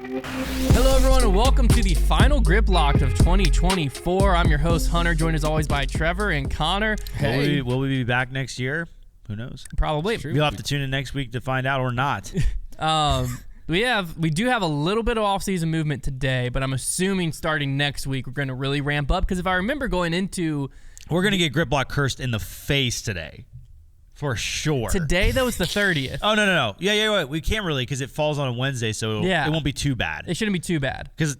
Hello, everyone, and welcome to the final Grip Lock of 2024. I'm your host, Hunter, joined as always by Trevor and Konner. Hey. Will we be back next year? Who knows? Probably. You'll have to tune in next week to find out or not. We do have a little bit of off-season movement today, but I'm assuming starting next week we're going to really ramp up, because if I remember going into... We're going to get Grip Lock cursed in the face today. For sure. Today, though, is the 30th. Oh, no. Yeah, we can't really, because it falls on a Wednesday, so it won't be too bad. It shouldn't be too bad. Because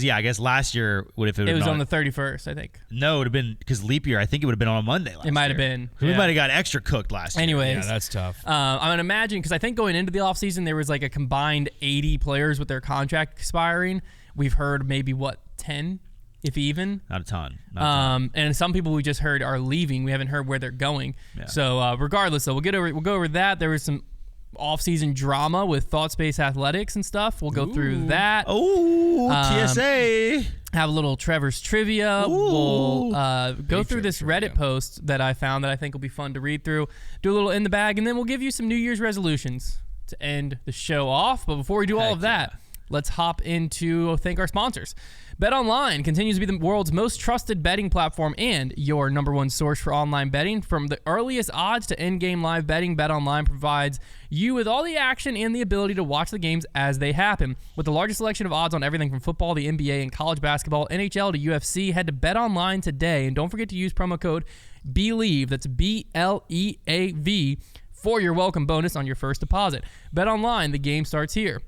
I guess last year, it was on the 31st, I think. No, it would have been, because leap year, I think it would have been on a Monday last year. It might have been. We might have got extra cooked last year. Anyways. Yeah, that's tough. I'm going to imagine, because I think going into the offseason, there was like a combined 80 players with their contract expiring. We've heard maybe, 10? If even. Not a ton. And some people we just heard are leaving. We haven't heard where they're going. Yeah. So regardless, though, we'll go over that. There was some off-season drama with Thought Space Athletics and stuff. We'll go through that. TSA. Have a little Trevor's trivia. We'll go through this Reddit post that I found that I think will be fun to read through. Do a little in the bag, and then we'll give you some New Year's resolutions to end the show off. But before we do all of that, let's hop into thank our sponsors. BetOnline continues to be the world's most trusted betting platform and your number one source for online betting. From the earliest odds to in-game live betting, BetOnline provides you with all the action and the ability to watch the games as they happen. With the largest selection of odds on everything from football to NBA and college basketball, NHL to UFC, head to BetOnline today. And don't forget to use promo code BELIEVE, that's BLEAV, for your welcome bonus on your first deposit. BetOnline, the game starts here.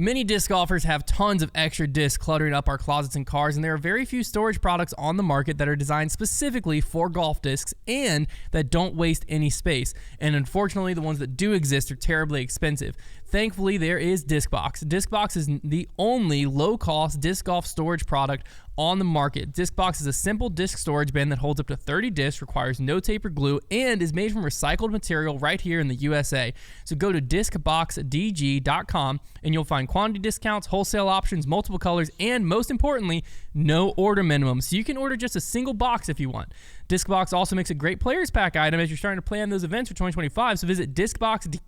Many disc golfers have tons of extra discs cluttering up our closets and cars, and there are very few storage products on the market that are designed specifically for golf discs and that don't waste any space. And unfortunately, the ones that do exist are terribly expensive. Thankfully, there is Discbox. Discbox is the only low-cost disc golf storage product on the market. Discbox is a simple disc storage bin that holds up to 30 discs, requires no tape or glue, and is made from recycled material right here in the USA. So go to discboxdg.com and you'll find quantity discounts, wholesale options, multiple colors, and most importantly, no order minimum. So you can order just a single box if you want. Discbox also makes a great players pack item as you're starting to plan those events for 2025. So visit Discbox.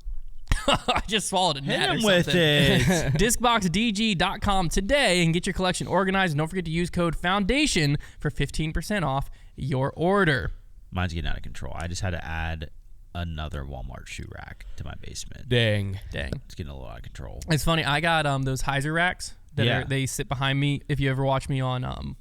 I just swallowed a gnat or something. Hit him with it. Discboxdg.com today and get your collection organized. And don't forget to use code FOUNDATION for 15% off your order. Mine's getting out of control. I just had to add another Walmart shoe rack to my basement. Dang. It's getting a little out of control. It's funny. I got those Heiser racks that they sit behind me. If you ever watch me on any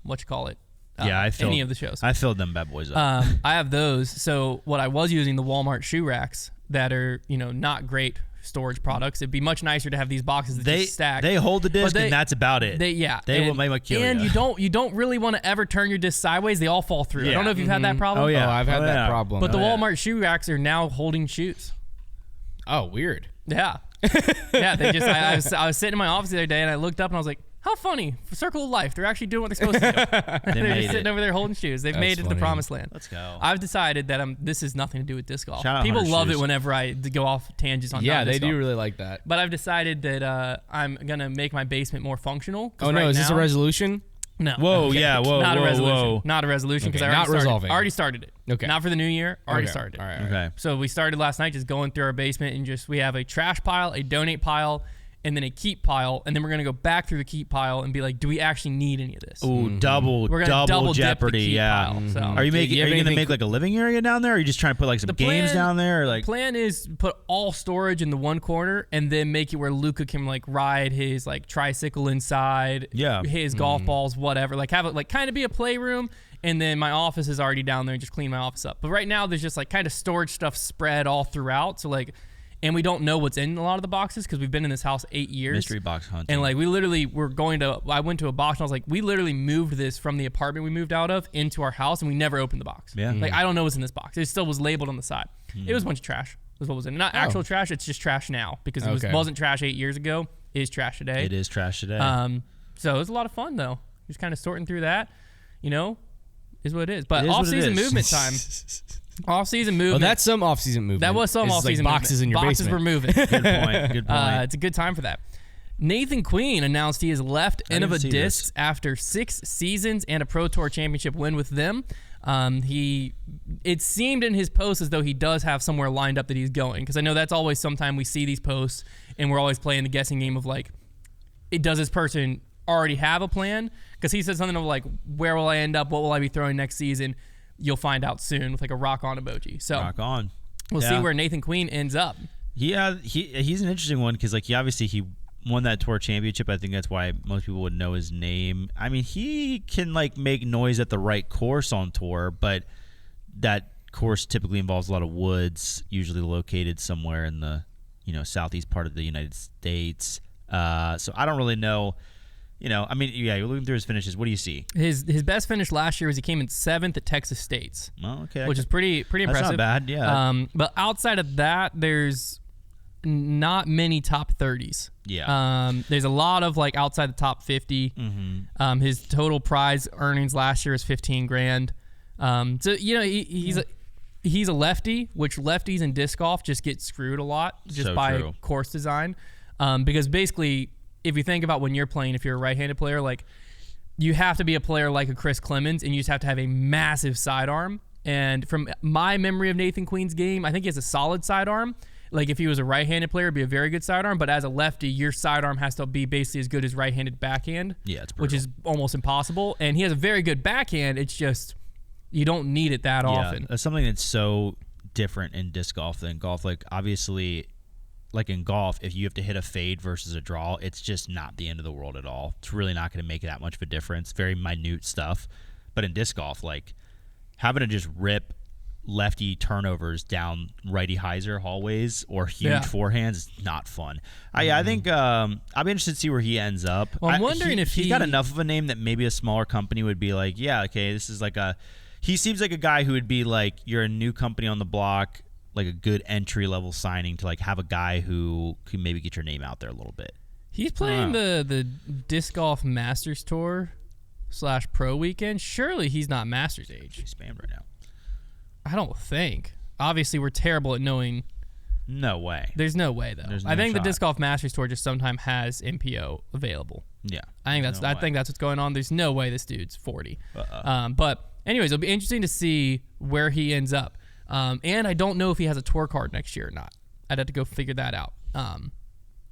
of the shows. I filled them bad boys up. I have those. So what I was using, the Walmart shoe racks that are, not great storage products. It'd be much nicer to have these boxes that just stack. They hold the disc and that's about it. They will make kill and you don't really want to ever turn your disc sideways. They all fall through. Yeah. I don't know if you've had that problem. Oh yeah, I've had that problem. But the Walmart shoe racks are now holding shoes. Oh, weird. Yeah. Yeah, they just I was sitting in my office the other day and I looked up and I was like, how funny. Circle of life. They're actually doing what they're supposed to do. They're just sitting over there holding shoes. They've made it to the promised land. Let's go. I've decided that this has nothing to do with disc golf. People love it whenever I go off tangents on Yeah, they do golf. really like that. But I've decided that I'm going to make my basement more functional. Oh, no. Is this a resolution? No. Whoa, okay. yeah, whoa, Not whoa, a resolution. whoa. Not a resolution because Okay, I already started it. Okay. Not for the new year. Already started it. All right. Okay. So we started last night just going through our basement and we have a trash pile, a donate pile, and then a keep pile, and then we're going to go back through the keep pile and be like, do we actually need any of this? Ooh, double jeopardy, pile, so. Are you going to make like a living area down there, or are you just trying to put like some games down there? Or like plan is put all storage in the one corner and then make it where Luca can like ride his like tricycle inside, his golf balls, whatever. Like have it like kind of be a playroom. And then my office is already down there and just clean my office up. But right now there's just like kind of storage stuff spread all throughout. So like, and we don't know what's in a lot of the boxes because we've been in this house 8 years. Mystery box hunting. And like we literally I went to a box and I was like, we literally moved this from the apartment we moved out of into our house and we never opened the box. Yeah. Like I don't know what's in this box. It still was labeled on the side. It was a bunch of trash. That's what was in it. Not actual trash, it's just trash now because it wasn't trash 8 years ago. It is trash today. It is trash today. So it was a lot of fun though. Just kind of sorting through that, is what it is. But off-season movement time. Off-season movement. Oh, that's some off-season movement. That was some off-season movement. Boxes in your basement. Boxes were moving. Good point. It's a good time for that. Nathan Queen announced he has left Innova Discs after 6 seasons and a Pro Tour Championship win with them. It seemed in his post as though he does have somewhere lined up that he's going, because I know that's always sometime we see these posts and we're always playing the guessing game of like, does this person already have a plan? Because he said something of like, where will I end up? What will I be throwing next season? You'll find out soon with like a rock on emoji. So rock on. We'll see where Nathan Queen ends up. Yeah, he's an interesting one because like he won that tour championship. I think that's why most people would know his name. I mean, he can like make noise at the right course on tour, but that course typically involves a lot of woods, usually located somewhere in the southeast part of the United States. So I don't really know. I mean, yeah, you're looking through his finishes. What do you see? His best finish last year was he came in 7th at Texas State's. Oh, okay. Which is pretty impressive. That's not bad, yeah. But outside of that, there's not many top 30s. Yeah. There's a lot of like outside the top 50. Mm-hmm. His total prize earnings last year was $15,000. So he's a lefty, which lefties in disc golf just get screwed a lot just by course design. Because basically, if you think about when you're playing, if you're a right-handed player, like you have to be a player like a Chris Clemens, and you just have to have a massive sidearm. And from my memory of Nathan Queen's game, I think he has a solid sidearm. Like if he was a right-handed player, it'd be a very good sidearm. But as a lefty, your sidearm has to be basically as good as right-handed backhand. Yeah, it's brutal. Which is almost impossible. And he has a very good backhand. It's just you don't need it that often. That's something that's so different in disc golf than golf. Like obviously, like in golf, if you have to hit a fade versus a draw, it's just not the end of the world at all. It's really not going to make that much of a difference. Very minute stuff. But in disc golf, like having to just rip lefty turnovers down righty hyzer hallways or huge forehands is not fun. I think I'll be interested to see where he ends up. Well, I'm wondering if he's got enough of a name that maybe a smaller company would be like, yeah, okay, this is like he seems like a guy who would be like, you're a new company on the block, like a good entry level signing to like have a guy who can maybe get your name out there a little bit. He's playing the Disc Golf Masters Tour / Pro Weekend. Surely he's not Masters age. He's spammed right now. I don't think. Obviously, we're terrible at knowing. No way. There's no way though. No I think shot. the Disc Golf Masters Tour just sometimes has MPO available. Yeah. I think that's what's going on. There's no way this dude's 40. But anyways, it'll be interesting to see where he ends up. And I don't know if he has a tour card next year or not. I'd have to go figure that out.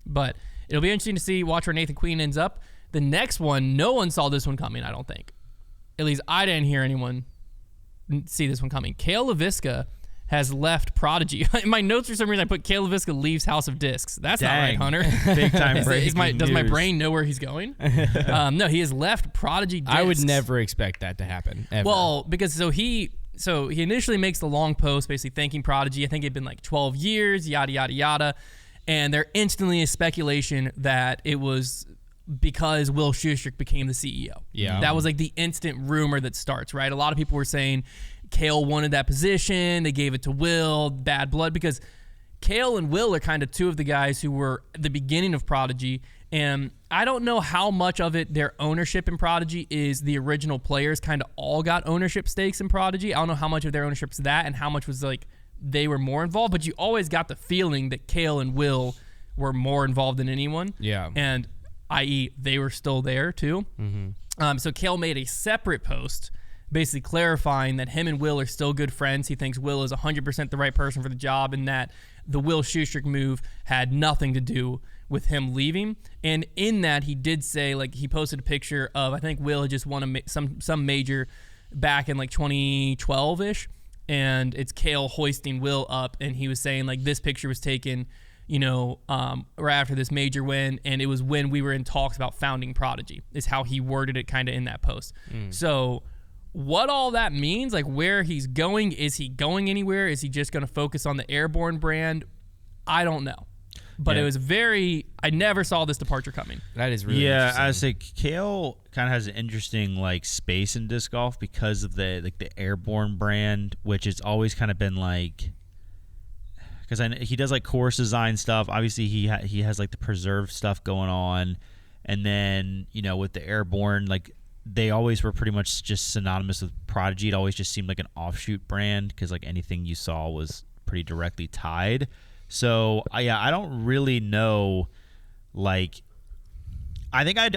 But it'll be interesting to see, watch where Nathan Queen ends up. The next one, no one saw this one coming, I don't think. At least I didn't hear anyone see this one coming. Cale has left Prodigy. In my notes, for some reason, I put Cale leaves House of Discs. That's not right, Hunter. Big time breaking does my brain know where he's going? No, he has left Prodigy Discs. I would never expect that to happen, ever. Well, because he initially makes the long post basically thanking Prodigy. I think it'd been like 12 years, yada, yada, yada. And there instantly is speculation that it was because Will Schustrick became the CEO. Yeah. That was like the instant rumor that starts, right? A lot of people were saying Cale wanted that position. They gave it to Will, bad blood, because Cale and Will are kind of two of the guys who were at the beginning of Prodigy. And I don't know how much of it their ownership in Prodigy is the original players kind of all got ownership stakes in Prodigy. I don't know how much of their ownership's that and how much was like they were more involved, but you always got the feeling that Cale and Will were more involved than anyone. Yeah. And i.e. they were still there too. Mm-hmm. So Cale made a separate post basically clarifying that him and Will are still good friends. He thinks Will is 100% the right person for the job and that the Will Schustrick move had nothing to do with him leaving. And in that, he did say, like, he posted a picture of, I think Will had just won some major back in like 2012-ish, and it's Cale hoisting Will up, and he was saying, like, this picture was taken, right after this major win, and it was when we were in talks about founding Prodigy, is how he worded it kind of in that post. So what all that means, like where he's going, is he going anywhere? Is he just going to focus on the Airborne brand? I don't know. But it was I never saw this departure coming. That is really interesting. I say Cale kind of has an interesting like space in disc golf because of the Airborne brand, which has always kind of been like, because he does like course design stuff. Obviously, he has like the preserved stuff going on, and then with the Airborne, like they always were pretty much just synonymous with Prodigy. It always just seemed like an offshoot brand because like anything you saw was pretty directly tied. So I don't really know. Like, I think I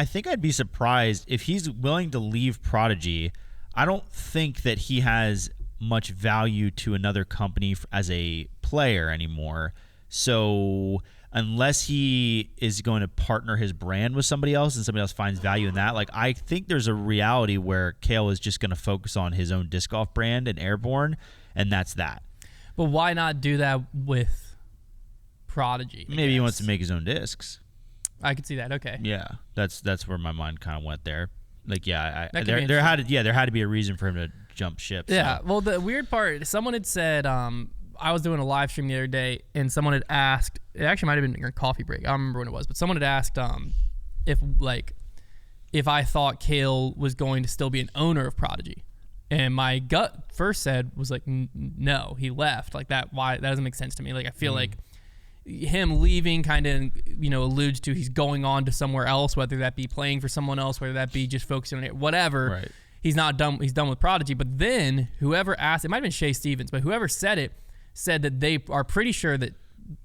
think I'd be surprised if he's willing to leave Prodigy. I don't think that he has much value to another company as a player anymore. So unless he is going to partner his brand with somebody else and somebody else finds value in that. Like, I think there's a reality where Cale is just going to focus on his own disc golf brand and Airborne, and that's that. But why not do that with Prodigy? Maybe he wants to make his own discs. I could see that. Okay. Yeah, that's where my mind kind of went there. Like, yeah, there had to be a reason for him to jump ship. Yeah. So. Well, the weird part, someone had said, I was doing a live stream the other day, and someone had asked. It actually might have been during a coffee break. I don't remember when it was, but someone had asked if I thought Cale was going to still be an owner of Prodigy. And my gut first said was like, no, he left. Like that. Why? That doesn't make sense to me. Like I feel like him leaving kind of, alludes to he's going on to somewhere else, whether that be playing for someone else, whether that be just focusing on it, whatever. Right. He's not done. He's done with Prodigy. But then whoever asked, it might have been Shay Stevens, but whoever said it said that they are pretty sure that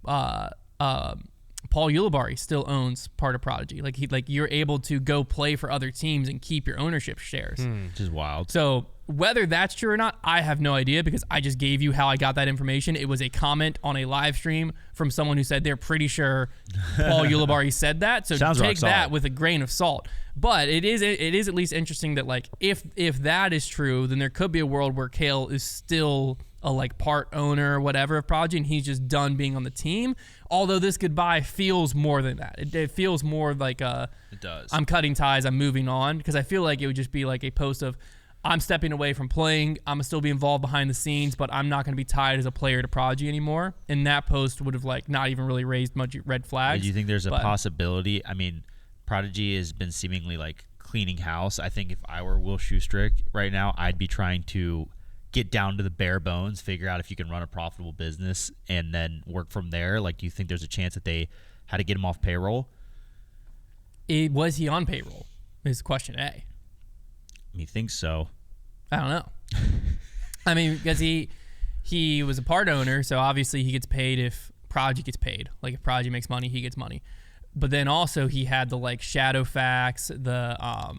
Paul Ulibarri still owns part of Prodigy. Like you're able to go play for other teams and keep your ownership shares. Which is wild. So whether that's true or not, I have no idea because I just gave you how I got that information. It was a comment on a live stream from someone who said they're pretty sure Paul Ulibarri said that. So take that with a grain of salt. But it is at least interesting that like if that is true, then there could be a world where Cale is still a part owner or whatever of Prodigy, and he's just done being on the team. Although this goodbye feels more than that. It feels more like it does. I'm cutting ties, I'm moving on, because I feel like it would just be like a post of I'm stepping away from playing, I'm gonna still be involved behind the scenes, but I'm not gonna be tied as a player to Prodigy anymore. And that post would have not even really raised much red flags. Do you think there's a possibility? I mean, Prodigy has been seemingly cleaning house. I think if I were Will Schustrick right now, I'd be trying to get down to the bare bones, figure out if you can run a profitable business, and then work from there. Like, do you think there's a chance that they had to get him off payroll? Was he on payroll? Is question A. You think so? I don't know. I mean, because he was a part owner, so obviously he gets paid if Prodigy gets paid. Like, if Prodigy makes money, he gets money. But then also he had the Shadowfax,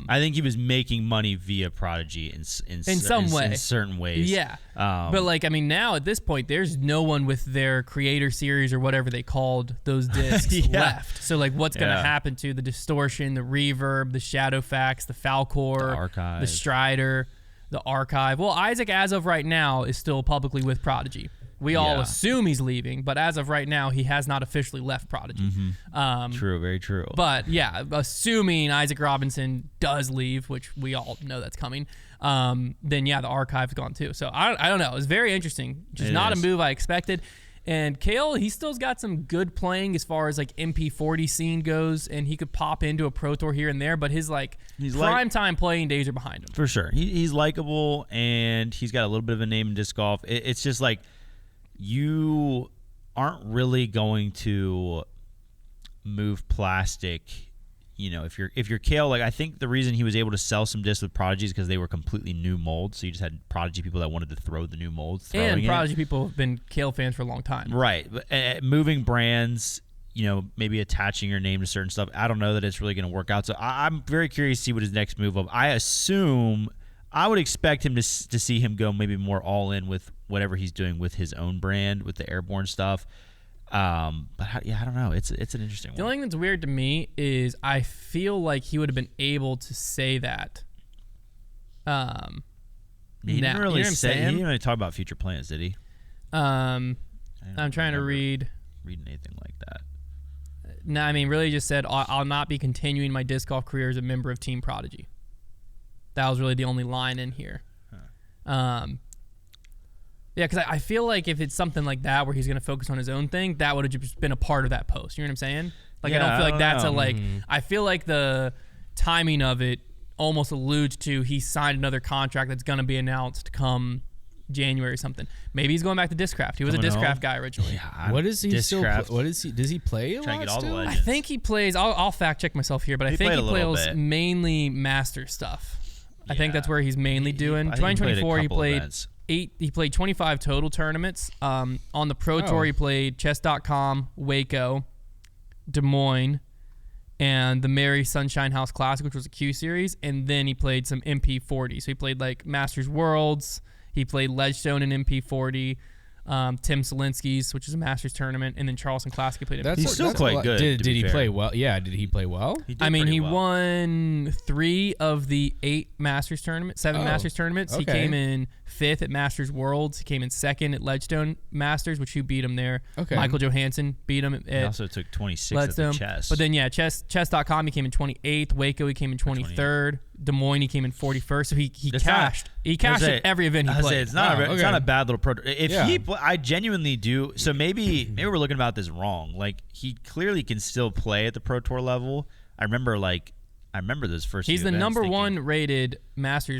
I think he was making money via Prodigy in some way, in certain ways. Yeah. But now at this point, there's no one with their creator series or whatever they called those discs left. So what's going to happen to the Distortion, the Reverb, the Shadowfax, the Falcor, the Archive, the Strider, the Archive? Well, Isaac, as of right now, is still publicly with Prodigy. We all assume he's leaving, but as of right now, he has not officially left Prodigy. Mm-hmm. True, very true. But yeah, assuming Isaac Robinson does leave, which we all know that's coming, then the Archive's gone too. So I don't know. It's very interesting. Just not a move I expected. And Cale, he still's got some good playing as far as MP40 scene goes, and he could pop into a Pro Tour here and there, but his prime time playing days are behind him. For sure. He's likable, and he's got a little bit of a name in disc golf. It's just you aren't really going to move plastic, if you're Cale. I think the reason he was able to sell some discs with Prodigy is because they were completely new molds. So you just had Prodigy people that wanted to throw the new molds. And Prodigy people have been Cale fans for a long time. Right. But, moving brands, maybe attaching your name to certain stuff. I don't know that it's really going to work out. So I'm very curious to see what his next move of. I would expect him to see him go maybe more all in with whatever he's doing with his own brand, with the Airborne stuff. But I don't know. It's an interesting one. The only thing that's weird to me is I feel like he would have been able to say that. He didn't really say. He didn't really talk about future plans, did he? I'm trying to read anything like that. No, I mean, really just said I'll not be continuing my disc golf career as a member of Team Prodigy. That was really the only line in here. Huh. Yeah, because I feel like if it's something like that where he's going to focus on his own thing, that would have just been a part of that post. You know what I'm saying? I don't feel like that's I feel like the timing of it almost alludes to he signed another contract that's going to be announced come January or something. Maybe he's going back to Discraft. He was a Discraft guy originally. Yeah, what is he still? What is he? Does he play a lot still? I think he plays. I'll fact check myself here, but I think he plays mainly master stuff. I think that's where he's mainly doing. 2024, he played 25 total tournaments. On the Pro Tour, he played Chess.com, Waco, Des Moines, and the Mary Sunshine House Classic, which was a Q Series, and then he played some MP40. So he played Masters Worlds. He played Ledgestone in MP40. Tim Selinsky's, which is a Masters tournament, and then Charleston Classic he played. He's still quite good. Did he play well? Yeah, did he play well? He won 3 of the 8 Masters tournaments, 7 Masters tournaments. Okay. He came in 5th at Masters Worlds. He came in 2nd at Ledgestone Masters, which he beat him there. Okay. Michael Johansson beat him. He also took 26th Ledstone. at the chess. But then, chess.com, he came in 28th. Waco, he came in 23rd. Des Moines, he came in 41st. So he cashed. He cashed at every event he played. It's not a bad little pro. I genuinely do. So maybe we're looking about this wrong. Like, he clearly can still play at the Pro Tour level. I remember those first. He's the number 1 rated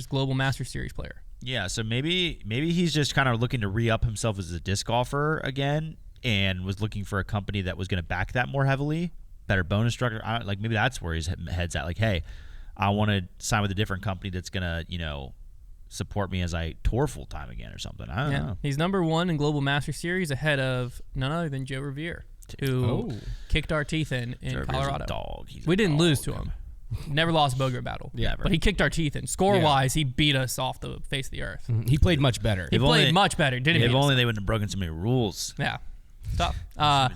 Global Masters Series player. Yeah, so maybe he's just kind of looking to re-up himself as a disc golfer again, and was looking for a company that was going to back that more heavily, better bonus structure. Like, maybe that's where his head's at. Like, hey, I want to sign with a different company that's going to, support me as I tour full time again or something. I don't know. He's number 1 in Global Master Series, ahead of none other than Joe Revere, who kicked our teeth in Colorado. Dog. We didn't lose to him. Never lost a Bogart battle. Yeah, but he kicked our teeth in. Score-wise, he beat us off the face of the earth. He played much better. He played much better, didn't he? If only they wouldn't have broken so many rules. Yeah. Tough.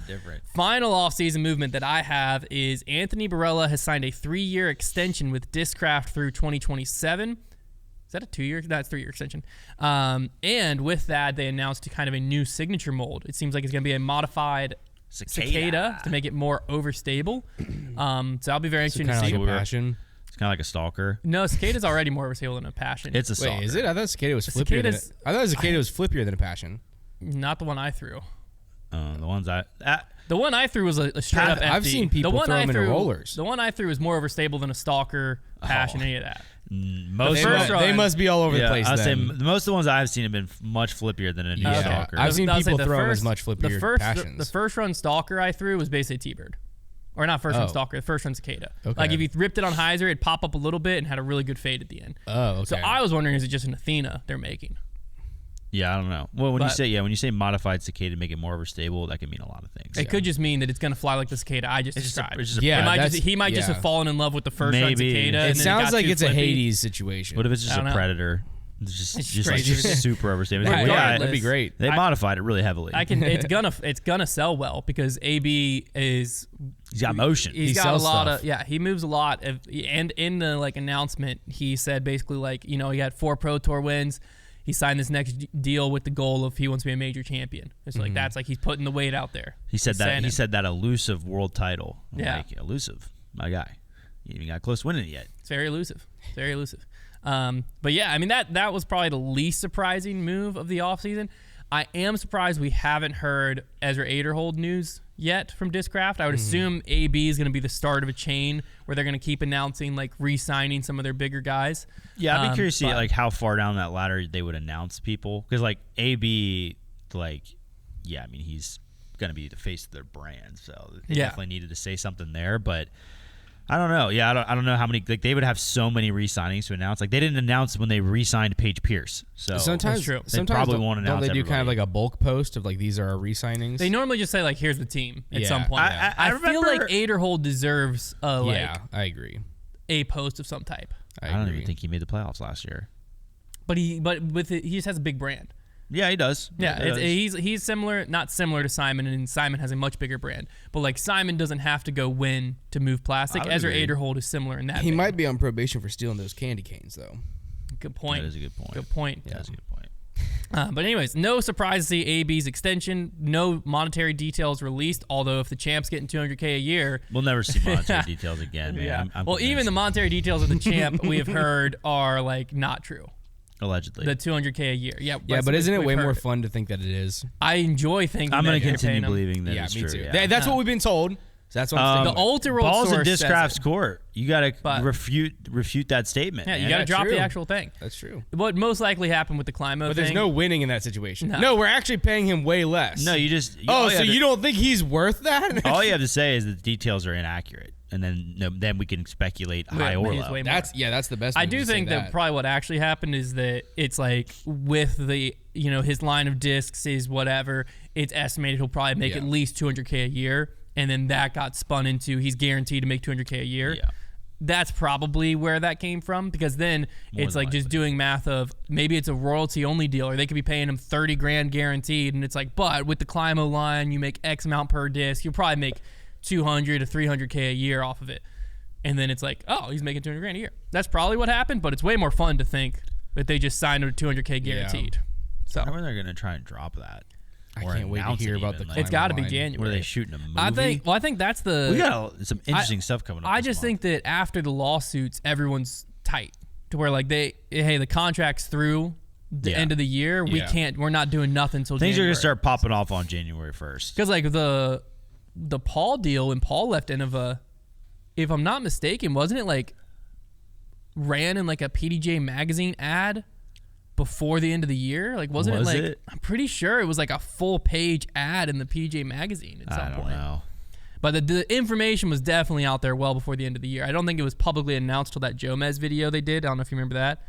Different. Final offseason movement that I have is Anthony Barella has signed a 3-year extension with Discraft through 2027. Is that a 2-year? That's 3-year extension. And with that, they announced kind of a new signature mold. It seems like it's going to be a modified cicada to make it more overstable. So I'll be very interested to see. Like a passion. It's kind of like a stalker. No, cicada's already more overstable than a passion. It's a stalker. Wait, is it? I thought cicada was flippier. I thought cicada was flippier than a passion. Not the one I threw. The ones the one I threw was a straight up empty. I've seen people throw them into rollers. The one I threw was more overstable than a stalker, passion, any of that. They must be all over the place. I'll say most of the ones I've seen have been much flippier than a new stalker. I've seen people throw them as much flippier passions. The first run stalker I threw was basically T-Bird. Or not first run stalker, the first run cicada. Okay. Like if you ripped it on hyzer, it'd pop up a little bit and had a really good fade at the end. Oh, okay. So I was wondering, is it just an Athena they're making? Yeah, I don't know. Well, when you say modified cicada to make it more overstable, that could mean a lot of things. It could just mean that it's going to fly like the cicada I just described. He might just have fallen in love with the first run cicada. It sounds like it's a Hades situation. What if it's just a predator? It's just super overstable. Yeah, that'd be great. They modified it really heavily. It's gonna sell well because AB is. He's got motion. He's got a lot of he moves a lot and in the announcement he said basically he had 4 Pro Tour wins. He signed this next deal with the goal of he wants to be a major champion. It's that's he's putting the weight out there. He said that elusive world title. Yeah, elusive, my guy. You even got close to winning it yet. It's very elusive. Very elusive. But yeah, I mean that was probably the least surprising move of the offseason. I am surprised we haven't heard Ezra Aderhold news yet from Discraft. I would assume AB is going to be the start of a chain where they're going to keep announcing re-signing some of their bigger guys. Yeah, I'd be curious to see how far down that ladder they would announce people because AB, he's going to be the face of their brand, so they definitely needed to say something there, but. I don't know. Yeah, I don't know how many. They would have so many re-signings to announce. They didn't announce when they re-signed Paige Pierce. So sometimes they probably won't announce. Don't they do everybody. kind of like a bulk post of these are our re-signings? They normally just say here's the team at some point. I feel like Aderhold deserves I agree. A post of some type. I don't even think he made the playoffs last year. But he just has a big brand. Yeah, he does. Yeah, he's similar, not similar to Simon, and Simon has a much bigger brand. But Simon doesn't have to go win to move plastic. Ezra Aderhold is similar in that. He might be on probation for stealing those candy canes, though. Good point. That is a good point. Good point. Yeah, that's a good point. But anyways, no surprise to see AB's extension. No monetary details released. Although if the champ's getting $200K a year, we'll never see monetary details again, man. Yeah. I'm even the monetary details of the champ we have heard are not true. Allegedly. The $200K a year. Yeah, but isn't it way more fun to think that it is? I enjoy thinking I'm going to continue believing that it's me true. Too. Yeah. That's what we've been told. So that's what I'm the ultra world Ball's in source Discraft's court. You got to refute that statement. Yeah, you got to drop the actual thing. That's true. What most likely happened with the Climo thing. But there's no winning in that situation. No, we're actually paying him way less. No, you just... so you don't think he's worth that? All you have to say is that the details are inaccurate. And then we can speculate high or low. That's the best. I do think that probably what actually happened is that it's with the his line of discs is whatever. It's estimated he'll probably make at least $200K a year, and then that got spun into he's guaranteed to make $200K a year. Yeah. that's probably where that came from, because then it's like just doing math of maybe it's a royalty only deal, or they could be paying him $30,000 guaranteed, and it's like, but with the Climo line, you make X amount per disc, you'll probably make $200,000 to $300,000 a year off of it. And then it's like, oh, he's making $200,000 a year. That's probably what happened, but it's way more fun to think that they just signed a $200,000 guaranteed. So I remember they're going to try and drop that. I can't wait to hear about the. It's got to be January. Were they shooting a movie? I think that's the. We got some interesting stuff coming up. I just think that after the lawsuits, everyone's tight to where like the contract's through the end of the year. We're not doing nothing until things January. are going to start popping off on January 1st. Because like the Paul deal, when Paul left Innova, if I'm not mistaken, wasn't it like ran in like a PDJ magazine ad before the end of the year? Like, wasn't it like, I'm pretty sure it was like a full page ad in the PDJ magazine at some point. I don't know. But the information was definitely out there well before the end of the year. I don't think it was publicly announced till that Jomez video they did. I don't know if you remember that.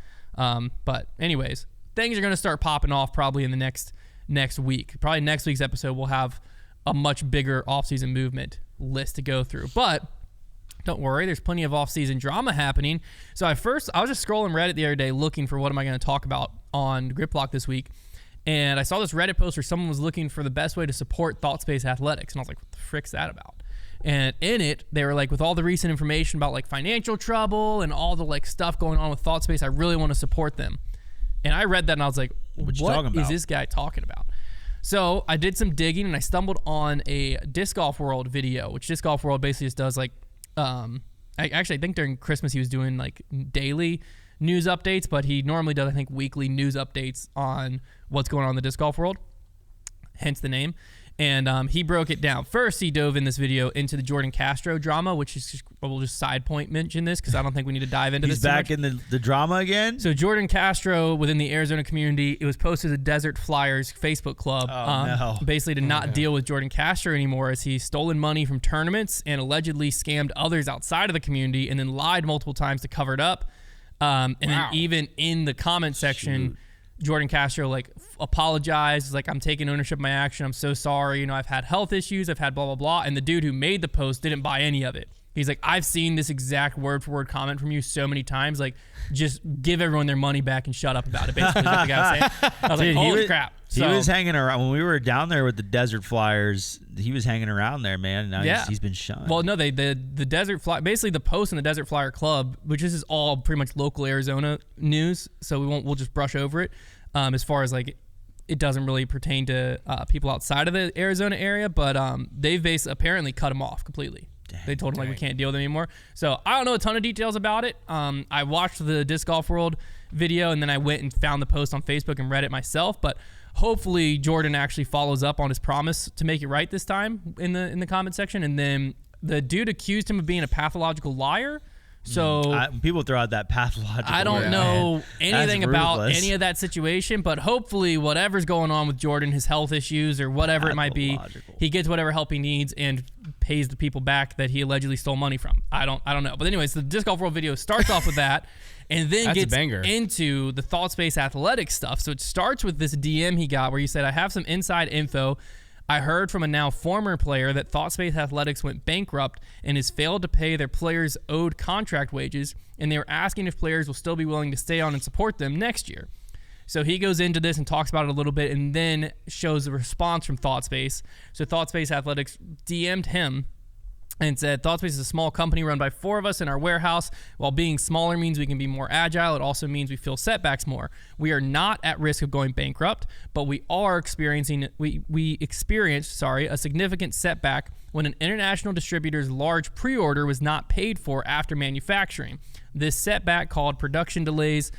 But anyways, things are going to start popping off probably in the next week. Probably next week's episode we'll have a much bigger offseason movement list to go through. But don't worry, there's plenty of off-season drama happening. So I was just scrolling Reddit the other day looking for what am I going to talk about on Grip Block this week. And I saw this Reddit post where someone was looking for the best way to support ThoughtSpace Athletics. And I was like, what the frick's that about? And in it, they were like, with all the recent information about like financial trouble and all the like stuff going on with ThoughtSpace, I really want to support them. And I read that and I was like, what is this guy talking about? So I did some digging and I stumbled on a Disc Golf World video, which Disc Golf World basically just does like, I think during Christmas he was doing like daily news updates, but he normally does, I think, weekly news updates on what's going on in the disc golf world, hence the name. And he broke it down. First, he dove in this video into the Jordan Castro drama, which is we'll just side point mention this because I don't think we need to dive into this. He's back in the drama again? So Jordan Castro within the Arizona community, it was posted to Desert Flyers Facebook club, basically to not deal with Jordan Castro anymore, as he's stolen money from tournaments and allegedly scammed others outside of the community and then lied multiple times to cover it up. Then even in the comment section, Jordan Castro like apologized, like, I'm taking ownership of my action, I'm so sorry, you know, I've had health issues, I've had blah blah blah. And the dude who made the post didn't buy any of it. He's like, I've seen this exact word for word comment from you so many times, like, just give everyone their money back and shut up about it, basically is what the guy was saying. I was like, holy crap. He was hanging around when we were down there with the Desert Flyers. He was hanging around there, man. Now he's been shunned. Well, no, the Desert Fly, basically the post in the Desert Flyer Club, which this is all pretty much local Arizona news, so we'll just brush over it. As far as like, it doesn't really pertain to people outside of the Arizona area, but they've basically apparently cut him off completely. They told him like, we can't deal with him anymore. So I don't know a ton of details about it. I watched the Disc Golf World video and then I went and found the post on Facebook and read it myself. But hopefully Jordan actually follows up on his promise to make it right this time in the comment section. And then the dude accused him of being a pathological liar. So people throw out that pathological. I don't know anything about any of that situation, but hopefully whatever's going on with Jordan, his health issues or whatever it might be, he gets whatever help he needs and pays the people back that he allegedly stole money from. I don't know. But anyways, the Disc Golf World video starts off with that and then gets into the ThoughtSpace Athletics stuff. So it starts with this DM he got where he said, I have some inside info. I heard from a now former player that ThoughtSpace Athletics went bankrupt and has failed to pay their players owed contract wages, and they were asking if players will still be willing to stay on and support them next year. So he goes into this and talks about it a little bit and then shows the response from ThoughtSpace. So ThoughtSpace Athletics DM'd him and said, ThoughtSpace is a small company run by 4 of us in our warehouse. While being smaller means we can be more agile, it also means we feel setbacks more. We are not at risk of going bankrupt, but we experienced a significant setback when an international distributor's large pre-order was not paid for after manufacturing. This setback caused production delays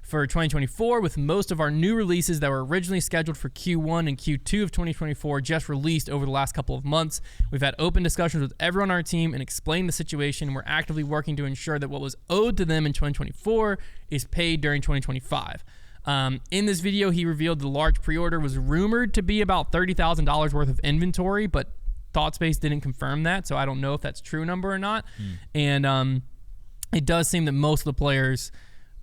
for 2024, with most of our new releases that were originally scheduled for Q1 and Q2 of 2024 just released over the last couple of months. We've had open discussions with everyone on our team and explained the situation. We're actively working to ensure that what was owed to them in 2024 is paid during 2025. In this video, he revealed the large pre-order was rumored to be about $30,000 worth of inventory, but ThoughtSpace didn't confirm that, so I don't know if that's true number or not. And it does seem that most of the players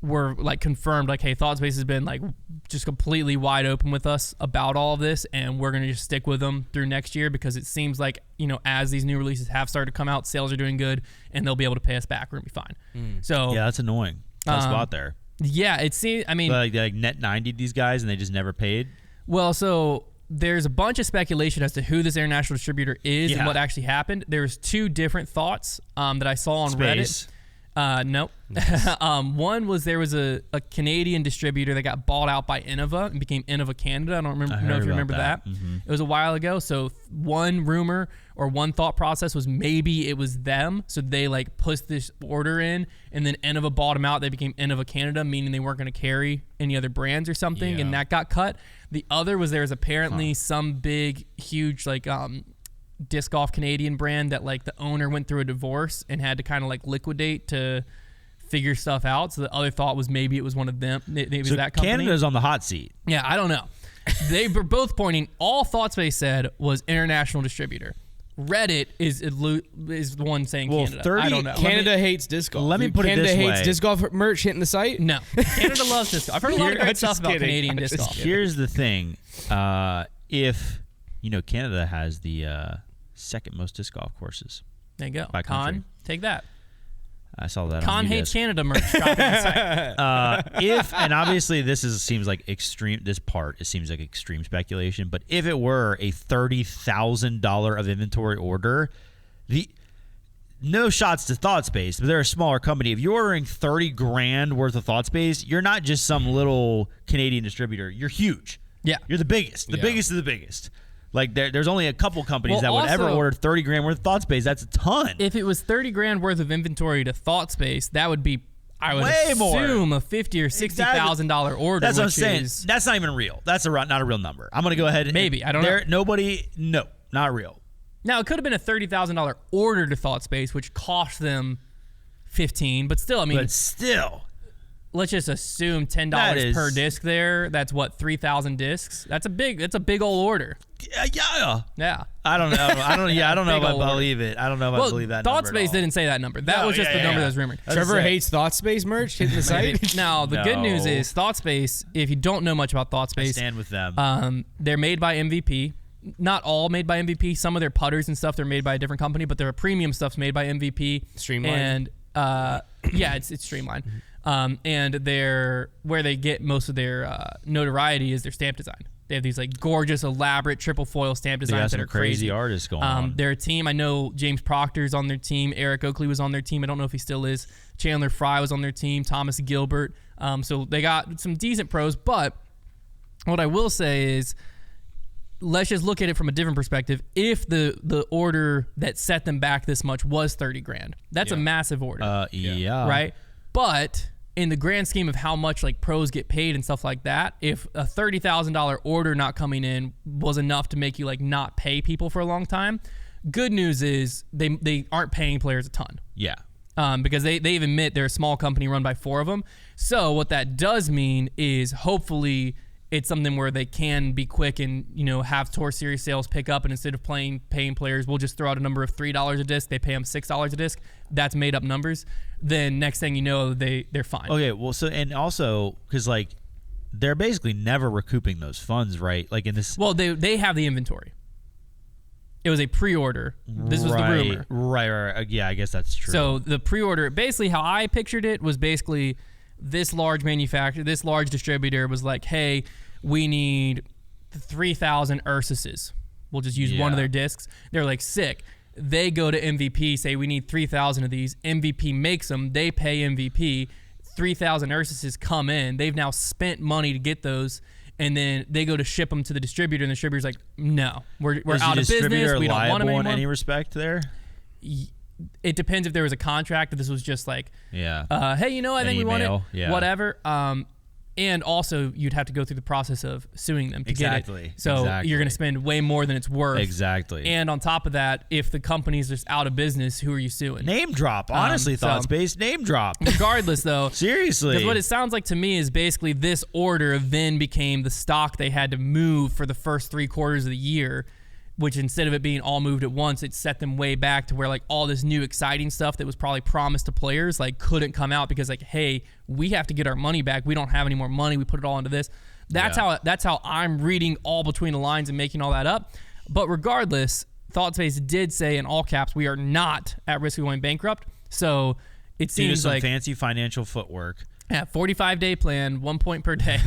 were like confirmed, like, hey, ThoughtSpace has been like just completely wide open with us about all of this, and we're going to just stick with them through next year because it seems like, as these new releases have started to come out, sales are doing good and they'll be able to pay us back. We're going to be fine. So yeah, that's annoying. Tough spot there. Yeah, it seems, I mean, like net 90 these guys and they just never paid. Well, so there's a bunch of speculation as to who this international distributor is and what actually happened. There's two different thoughts that I saw on Reddit. Nope. Nice. One was there was a Canadian distributor that got bought out by Innova and became Innova Canada. I don't know if you remember that. Mm-hmm. It was a while ago. So one rumor or one thought process was maybe it was them. So they like pushed this order in, and then Innova bought them out. They became Innova Canada, meaning they weren't going to carry any other brands or something, and that got cut. The other was there was apparently some big, huge like disc golf Canadian brand that like the owner went through a divorce and had to kind of like liquidate to figure stuff out. So the other thought was maybe it was one of them. It was that company. Canada's on the hot seat. Yeah, I don't know. They were both pointing. All ThoughtSpace said was international distributor. Reddit is the one saying Canada. I don't know. Canada hates disc golf. Let me put it this way. Canada hates disc golf merch hitting the site? No. Canada loves disc golf. I've heard a lot of great stuff about Canadian disc golf. Here's the thing. If, Canada has the second most disc golf courses. There you go. Con, take that. I saw that. Con hates Canada merch. And obviously this seems like extreme. This part it seems like extreme speculation. But if it were a $30,000 of inventory order, no shots to ThoughtSpace, but they're a smaller company. If you're ordering $30,000 worth of ThoughtSpace, you're not just some little Canadian distributor. You're huge. Yeah, you're the biggest. The biggest of the biggest. Like there's only a couple companies that would ever order $30,000 worth of ThoughtSpace. That's a ton. If it was $30,000 worth of inventory to ThoughtSpace, that would be, I would way assume, more. a $50,000 or $60,000 order. That's what I'm saying. That's not even real. That's not a real number. I'm gonna go ahead and maybe I don't know. No, not real. Now it could have been a $30,000 order to ThoughtSpace, which cost them $15,000, but still, I mean, let's just assume $10 per disc there. That's what, 3,000 discs? That's a big old order. Yeah. I don't know. I don't know if I believe it. I don't know if I believe that number. ThoughtSpace didn't say that number. That was just the number that was rumored. Trevor hates ThoughtSpace merch hitting the site. Now, the good news is ThoughtSpace, if you don't know much about ThoughtSpace, I stand with them. They're made by MVP. Not all made by MVP. Some of their putters and stuff, they're made by a different company, but their premium stuff's made by MVP. Streamline. And it's Streamline. And where they get most of their notoriety is their stamp design. They have these like gorgeous, elaborate triple foil stamp designs that are crazy artists going on. They're a team. I know James Proctor's on their team. Eric Oakley was on their team. I don't know if he still is. Chandler Fry was on their team. Thomas Gilbert. So they got some decent pros. But what I will say is, let's just look at it from a different perspective. If the order that set them back this much was $30,000, that's a massive order. Right? But in the grand scheme of how much like pros get paid and stuff like that, if a $30,000 order not coming in was enough to make you like not pay people for a long time, good news is they aren't paying players a ton. Yeah. Because they even admit they're a small company run by 4 of them. So what that does mean is hopefully it's something where they can be quick and, have Tour Series sales pick up, and instead of paying players, we'll just throw out a number of $3 a disc. They pay them $6 a disc. That's made up numbers. Then next thing you know, they're fine. Okay, well, so and also because like they're basically never recouping those funds, right? Like in this. Well, they have the inventory. It was a pre-order. This was the rumor. Right. Yeah, I guess that's true. So the pre-order, basically how I pictured it was basically this large manufacturer, this large distributor was like, hey, we need 3,000 Ursuses. We'll just use one of their discs. They're like, sick. They go to MVP, say we need 3,000 of these. MVP makes them. They pay MVP. 3,000 Ursuses come in. They've now spent money to get those. And then they go to ship them to the distributor, and the distributor's like, no, we're out of business. We don't want them anymore. In any respect there? It depends if there was a contract, if this was just like, hey, I think we want it, whatever. And also, you'd have to go through the process of suing them to get it. So you're going to spend way more than it's worth. Exactly. And on top of that, if the company's just out of business, who are you suing? Name drop. Honestly, ThoughtSpace, name drop. Regardless, though. Seriously. Because what it sounds like to me is basically this order then became the stock they had to move for the first 3 quarters of the year. which instead of it being all moved at once, it set them way back to where like all this new exciting stuff that was probably promised to players like couldn't come out because like, hey, we have to get our money back. We don't have any more money. We put it all into this. That's how I'm reading all between the lines and making all that up. But regardless, ThoughtSpace did say in all caps, we are not at risk of going bankrupt. So it seems like fancy financial footwork. Yeah, 45-day plan, 1 point per day.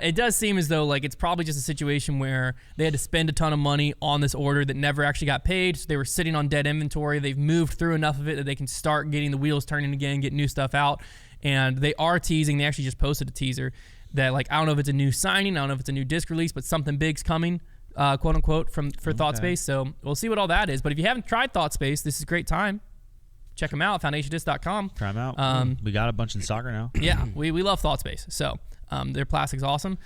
It does seem as though like it's probably just a situation where they had to spend a ton of money on this order that never actually got paid. So they were sitting on dead inventory. They've moved through enough of it that they can start getting the wheels turning again, get new stuff out. And they are teasing. They actually just posted a teaser that like I don't know if it's a new signing, I don't know if it's a new disc release, but something big's coming, quote unquote, for ThoughtSpace. So we'll see what all that is. But if you haven't tried ThoughtSpace, this is a great time. Check them out, foundationdisc.com. Try them out. We got a bunch in soccer now. Yeah, we love ThoughtSpace. So their plastic's awesome.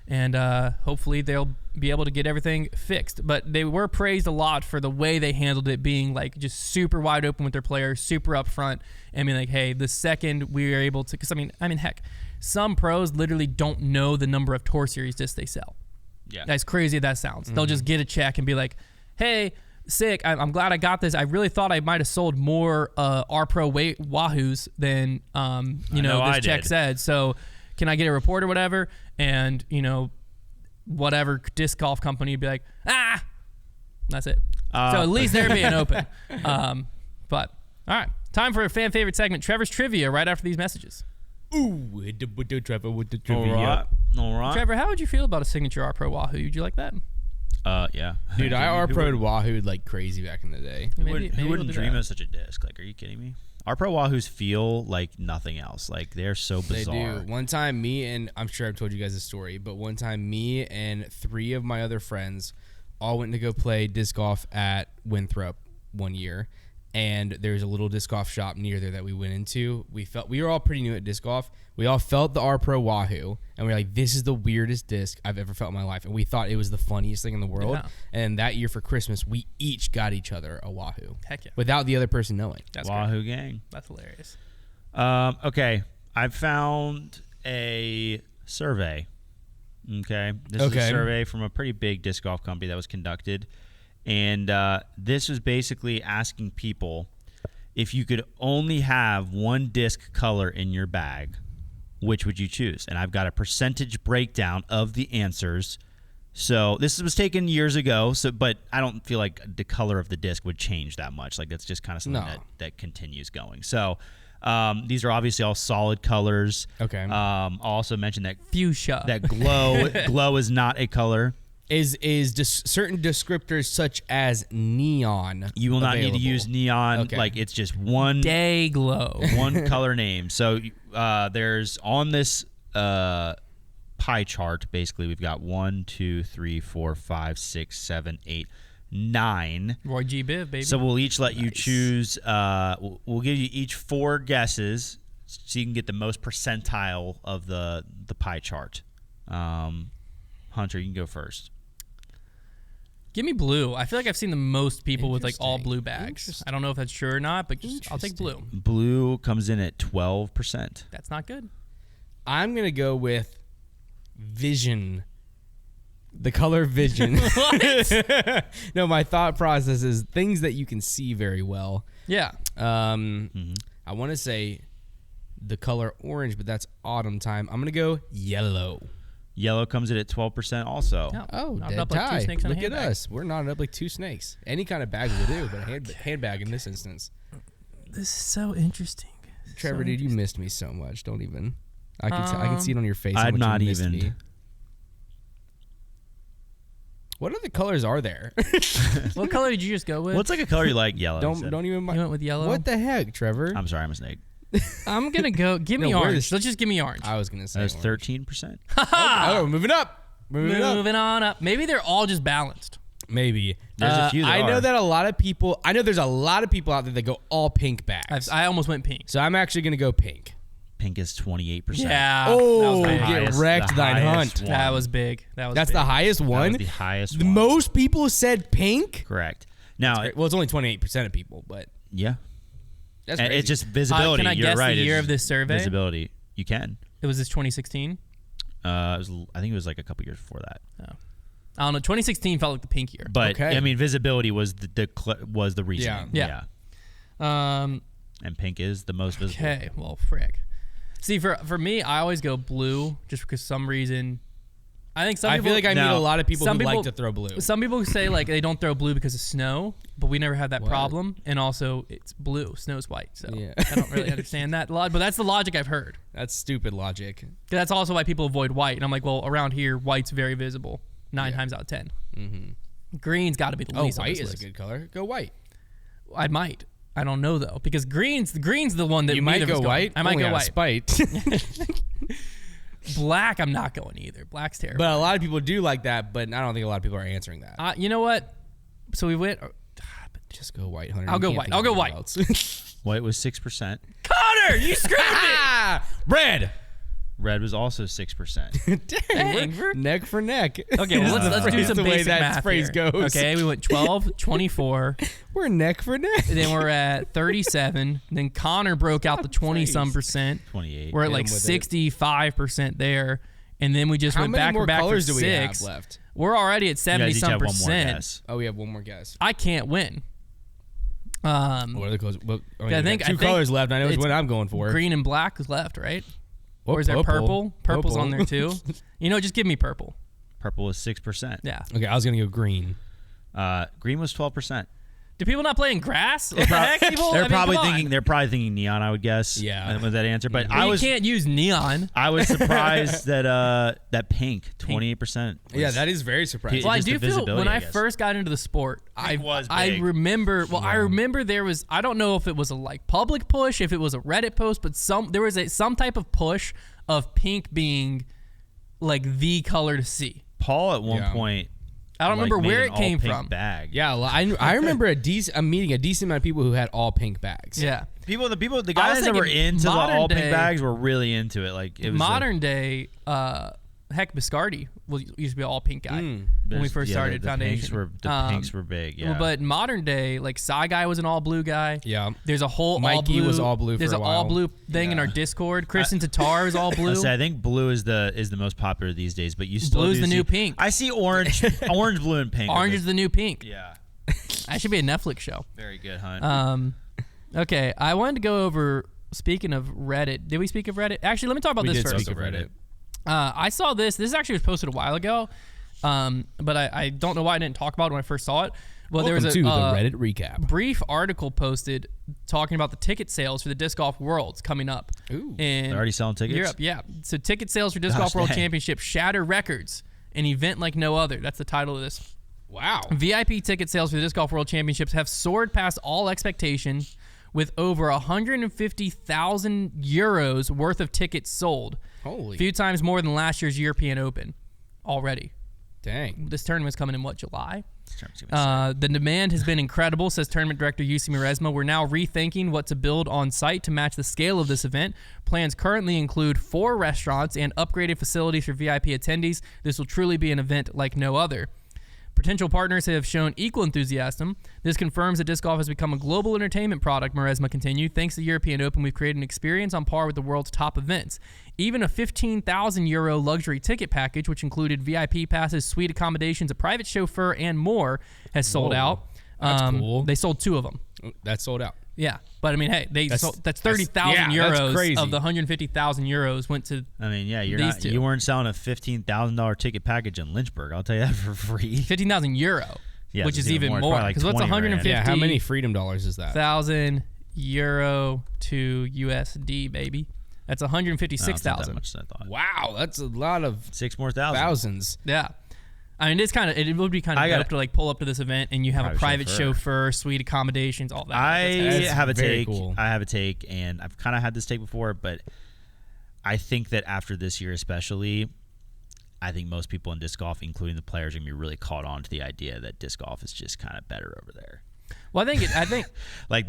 And hopefully they'll be able to get everything fixed. But they were praised a lot for the way they handled it, being like just super wide open with their players, super upfront. I mean, like, hey, the second we are able to, because I mean, heck, some pros literally don't know the number of Tour Series discs they sell. Yeah. As crazy as that sounds. They'll just get a check and be like, hey, sick, I'm glad I got this. I really thought I might have sold more R Pro Wahoos than this check said. So can I get a report or whatever? And whatever disc golf company would be like, that's it. So at least they're being open. But all right, time for a fan favorite segment, Trevor's Trivia, right after these messages. Ooh, Trevor with the trivia. All right. Trevor, how would you feel about a signature R Pro Wahoo? Would you like that? Yeah. Dude, I R-Pro'd Wahoo like crazy back in the day. Who wouldn't dream of such a disc? Like, are you kidding me? Our Pro Wahoos feel like nothing else. Like, they're so bizarre. They do. One time, me and I'm sure I've told you guys this story, but one time, me and 3 of my other friends all went to go play disc golf at Winthrop one year. And there's a little disc golf shop near there that we went into. We were all pretty new at disc golf. We all felt the R Pro Wahoo, and we were like, "This is the weirdest disc I've ever felt in my life." And we thought it was the funniest thing in the world. Yeah. And that year for Christmas, we each got each other a Wahoo. Heck yeah! Without the other person knowing. That's Wahoo great. gang. That's hilarious. Okay, I found a survey. Okay, this is a survey from a pretty big disc golf company that was conducted. And this was basically asking people if you could only have one disc color in your bag, which would you choose? And I've got a percentage breakdown of the answers. So this was taken years ago, but I don't feel like the color of the disc would change that much. Like that's just kind of something that continues going. So these are obviously all solid colors. Okay. I'll also mention that fuchsia, that glow is not a color. Is certain descriptors such as neon? You will not available? need to use neon. Okay. Like it's just one day glow, one color name. So there's on this pie chart. Basically, we've got 1, 2, 3, 4, 5, 6, 7, 8, 9. Roy G. Biv, baby. So we'll each let you choose. We'll give you each 4 guesses, so you can get the most percentile of the pie chart. Hunter, you can go first. Give me blue. I feel like I've seen the most people with like all blue bags. I don't know if that's true or not, but I'll take blue. Blue comes in at 12%. That's not good. I'm going to go with vision. The color vision. What? No, my thought process is things that you can see very well. Yeah. I want to say the color orange, but that's autumn time. I'm going to go yellow. Yellow comes in at 12% also. Yeah. Oh, Knocked dead up like tie. 2 snakes on a Look at handbag. us. We're knotted up like 2 snakes. Any kind of bag will do, but a handbag in this instance. This is so interesting. Trevor, dude, you missed me so much. Don't even. I can see it on your face. How I'm much not you missed even. Me. What other colors are there? What color did you just go with? What's like a color you like? Yellow. Don't even. You went with yellow. What the heck, Trevor? I'm sorry, I'm a snake. I'm gonna go. Give me orange. Let's just give me orange. I was gonna say That's orange. 13%. Oh, moving up. Moving on up. Maybe they're all just balanced. Maybe. There's a few that I know are. that a lot of people. I know there's a lot of people out there that go all pink bags. I almost went pink. So I'm actually gonna go pink. Pink is 28%. Yeah. Oh, that was big. get wrecked, thine highest hunt. one. That was big. That's big. the highest That one. was the highest The one. most people said pink. Correct. Now, Well, it's only 28% of people, but yeah. that's And crazy. it's just visibility. Can I You're guess right. the it's year just of this survey? Visibility. You can. It was this 2016. I think it was like a couple years before that. Oh. I don't know. 2016 felt like the pink year. But Okay. I mean, visibility was the reason. Yeah. And pink is the most visible. Okay, well, frick. See, for me, I always go blue just because some reason. I think some I people. feel like I meet a lot of people who like to throw blue. Some people say like they don't throw blue because of snow, but we never had that problem. And also, it's blue. Snow's white, so I don't really understand that a lot. But that's the logic I've heard. That's stupid logic. That's also why people avoid white. And I'm like, well, around here, white's very visible 9 times out of 10. Mm-hmm. Green's got to be the least. White on this is list. a good color. Go white. I might. I don't know though, because green's the one that You might go white. I might Only go out of white. Spite. Black, I'm not going either. Black's terrible. But a lot of people do like that. But I don't think a lot of people are answering that. You know what? So we went. Just go white, Hunter. I'll go white. I'll go white. White was 6%. Konner, you screwed me. Red. Red was also 6%. Dang, we're neck for neck. Okay, well, let's do some the way basic that math phrase here. goes. Okay, we went 12, 24. We're neck for neck. Then we're at 37. Then Konner broke out the 20-some percent. 28. We're at like Hit him with 65% there. And then we just How went many back more for back for colors do we have 6. left? We're already at You guys each 70-some have one more percent. guess. Oh, we have one more guess. I can't win. What are the colors? Well, I think two colors left. I know it's what I'm going for. Green and black is left, right? Oh, Or is there purple? Purple's Purple. on there too. Just give me purple. Purple was 6%. Yeah. Okay, I was gonna go green. Green was 12%. Do people not play in grass? What the heck? People, They're I mean, probably come on. thinking. They're probably thinking neon. I would guess. Yeah. With that answer, but Well, you can't use neon. I was surprised that pink 28%. Yeah, that is very surprising. Well, I just do the feel visibility, when I I guess. first got into the sport, I was I big. remember. Well, I remember there was. I don't know if it was a like public push, if it was a Reddit post, but there was some type of push of pink being like the color to see. Paul at one Yeah. point. I don't remember made where an it came all-pink from. Bag. Yeah, I remember I'm meeting a decent amount of people who had all pink bags. Yeah. The guys that were thinking into the modern all pink day- bags were really into it. Like it was Modern day, heck, Biscardi used to be an all pink guy when we first started the Foundation. Pinks were big. Yeah, But modern day, like Psy Guy was an all blue guy. Yeah. There's a whole all Mikey blue. was all blue for There's a an while. all blue thing in our Discord. Kristen Tatar is all blue. I think blue is the most popular these days. But you still Blue's do the see- new pink. I see orange, blue, and pink. Orange is the new pink. Yeah, That should be a Netflix show. very good, Hunt. Okay, I wanted to go over. Speaking of Reddit, did we speak of Reddit? Actually, let me talk about We this did first. speak of Reddit. I saw this. This actually was posted a while ago, but I don't know why I didn't talk about it when I first saw it. Well, there was Welcome a to the Reddit recap. brief article posted talking about the ticket sales for the Disc Golf Worlds coming up. Ooh. In They're already selling tickets? Europe, yeah. So ticket sales for Disc Gosh, Golf World dang. Championship shatter records, an event like no other. That's the title of this. Wow. VIP ticket sales for the Disc Golf World Championships have soared past all expectations, with over 150,000 euros worth of tickets sold. Holy. A few times more than last year's European Open already. Dang. This tournament's coming in, what, July? This tournament's The demand has been incredible, says tournament director Yussi Maresma. We're now rethinking what to build on site to match the scale of this event. Plans currently include 4 restaurants and upgraded facilities for VIP attendees. This will truly be an event like no other. Potential partners have shown equal enthusiasm. This confirms that disc golf has become a global entertainment product, Maresma continued. Thanks to the European Open, we've created an experience on par with the world's top events. Even a 15,000 euro luxury ticket package, which included VIP passes, suite accommodations, a private chauffeur, and more, has sold out. That's cool. They sold 2 of them. That's sold out. Yeah, but I mean, hey, that's 30,000 that's euros crazy. of the 150,000 euros went to. I mean, yeah, These two. you weren't selling a $15,000 ticket package in Lynchburg. I'll tell you that for free. 15,000 euro, Yeah, which it's is even more. It's more. probably like Because what's 20 grand. 150? Yeah, how many freedom dollars is that? 1,000 euro to USD, baby. That's No, it's not that 156,000. much as I thought. Wow, that's a lot of 6 more thousand. thousands. Yeah. I mean, it would be kind of dope to like pull up to this event and you have a private chauffeur, suite accommodations, all that. I have a very take. cool. I have a take, and I've kind of had this take before, but I think that after this year, especially, I think most people in disc golf, including the players, are gonna be really caught on to the idea that disc golf is just kind of better over there. Well, I think Like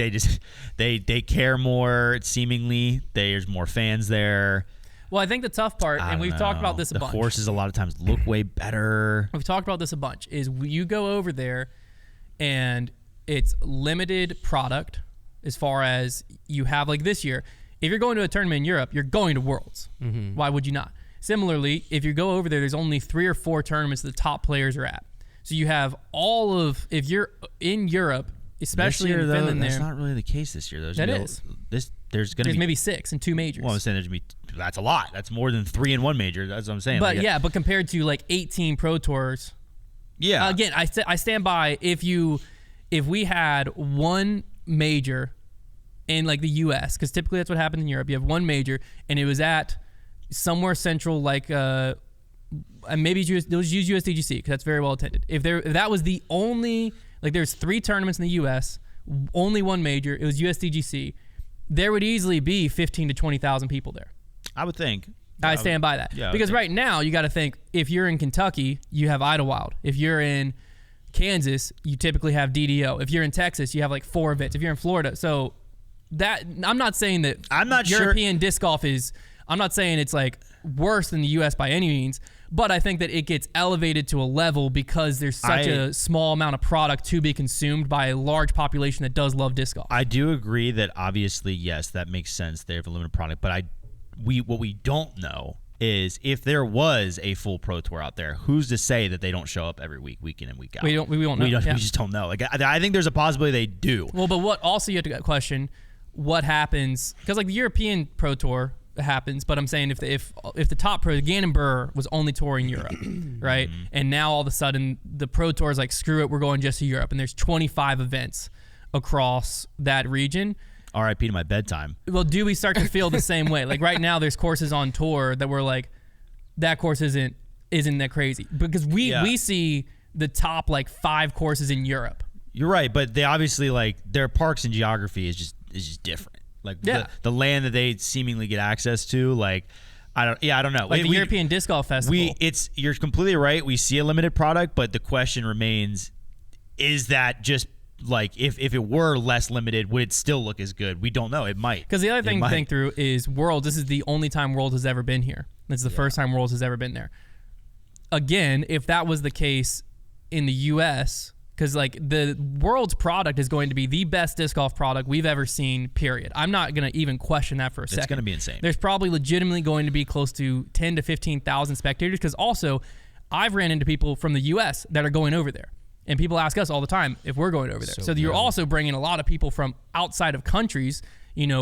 they care more. Seemingly, there's more fans there. Well, I think the tough part, and we've talked about this a bunch. The horses a lot of times look way better. We've talked about this a bunch. Is you go over there, and it's limited product as far as you have like this year. If you're going to a tournament in Europe, you're going to Worlds. Why would you not? Similarly, if you go over there's only 3 or 4 tournaments that the top players are at. So you have if you're in Europe, especially this year, in though, Finland, that's not really the case this year. There's maybe 6 and 2 majors. Well, I'm saying that's a lot. That's more than 3 in one major. That's what I'm saying. But but compared to like 18 pro tours. Yeah. Again, I stand by if we had one major in like the U.S. because typically that's what happens in Europe. You have one major and it was at somewhere central, like and maybe they'll use USDGC because that's very well attended. If that was the only, like there's 3 tournaments in the U.S., only one major, it was USDGC. There would easily be 15 to 20,000 people there. I would think. I stand by that. Yeah, because right now, you got to think, if you're in Kentucky, you have Idlewild. If you're in Kansas, you typically have DDO. If you're in Texas, you have like 4 events. If you're in Florida. So that, I'm not saying that European disc golf is, I'm not saying it's like worse than the U.S. by any means, but I think that it gets elevated to a level because there's such a small amount of product to be consumed by a large population that does love disc golf. I do agree that obviously, yes, that makes sense. They have a limited product, but what we don't know is if there was a full pro tour out there, who's to say that they don't show up every week, week in and week out? We won't know. We just don't know. Like I think there's a possibility they do. Well, but what also you have to question what happens, because like the European pro tour happens, but I'm saying if the top pro, Gannon Burr was only touring Europe, right? And now all of a sudden the pro tour is like, screw it, we're going just to Europe, and there's 25 events across that region. RIP to my bedtime. Well, do we start to feel the same way? Like right now, there's courses on tour that we're like, that course isn't that crazy because we see the top like 5 courses in Europe. You're right, but they obviously like their parks and geography is just different. Like the land that they seemingly get access to, like I don't know. Like the European Disc Golf Festival. You're completely right. We see a limited product, but the question remains: is that just like if it were less limited, would it still look as good? We don't know. It might. Because the other thing to think through is Worlds. This is the only time Worlds has ever been here. This is the first time Worlds has ever been there. Again, if that was the case in the U.S., because like the Worlds product is going to be the best disc golf product we've ever seen, period. I'm not going to even question that for a second. It's going to be insane. There's probably legitimately going to be close to 10 to 15,000 spectators because also I've ran into people from the U.S. that are going over there. And people ask us all the time if we're going over there. So you're also bringing a lot of people from outside of countries,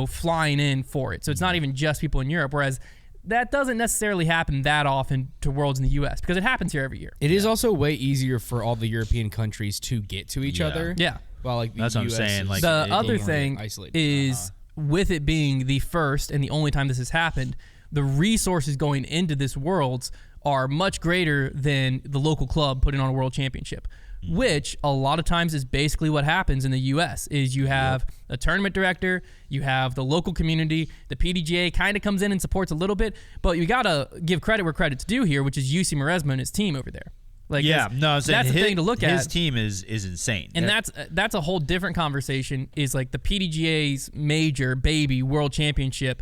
flying in for it. So it's not even just people in Europe, whereas that doesn't necessarily happen that often to Worlds in the U.S. because it happens here every year. It is also way easier for all the European countries to get to each other. Yeah. Well, like that's what I'm saying. Like the other thing is with it being the first and the only time this has happened, the resources going into this Worlds are much greater than the local club putting on a world championship. Which a lot of times is basically what happens in the U.S. is you have a tournament director, you have the local community, the PDGA kind of comes in and supports a little bit, but you got to give credit where credit's due here, which is UC Maresma and his team over there. Like that's the thing to look at. His team is insane. And that's a whole different conversation is like the PDGA's major baby world championship.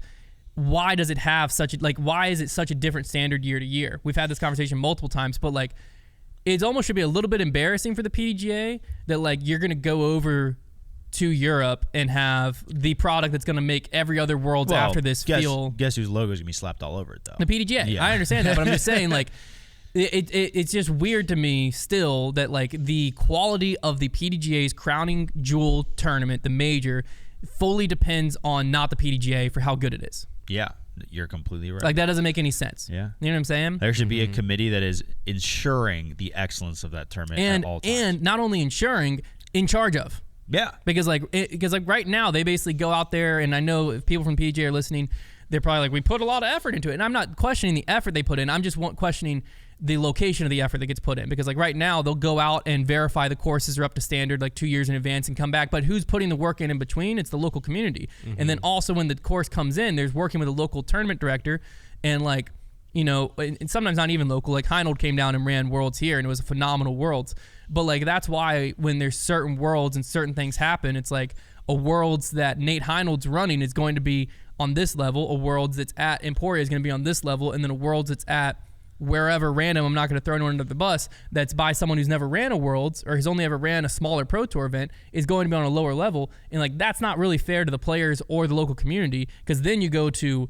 Why does it have why is it such a different standard year to year? We've had this conversation multiple times, but like, it almost should be a little bit embarrassing for the PDGA that like you're going to go over to Europe and have the product that's going to make every other Worlds after this feel. Guess whose logo is going to be slapped all over it though? The PDGA. Yeah. I understand that, but I'm just saying like it's just weird to me still that like the quality of the PDGA's crowning jewel tournament, the major, fully depends on not the PDGA for how good it is. Yeah. You're completely right. Like that doesn't make any sense. Yeah. You know what I'm saying? There should be a committee that is ensuring the excellence of that tournament at all times. And not only ensuring, in charge of. Yeah. Because right now they basically go out there, and I know if people from PGA are listening, they're probably like, we put a lot of effort into it. And I'm not questioning the effort they put in. I'm just questioning the location of the effort that gets put in. Because like right now they'll go out and verify the courses are up to standard like 2 years in advance and come back. But who's putting the work in between? It's the local community. And then also when the course comes in, there's working with a local tournament director and like, and sometimes not even local. Like Heinold came down and ran Worlds here and it was a phenomenal Worlds. But like that's why when there's certain Worlds and certain things happen, it's like a Worlds that Nate Heinold's running is going to be on this level. A Worlds that's at Emporia is going to be on this level. And then a Worlds that's at wherever random, I'm not going to throw anyone under the bus, that's by someone who's never ran a Worlds or has only ever ran a smaller Pro Tour event is going to be on a lower level. And like that's not really fair to the players or the local community because then you go to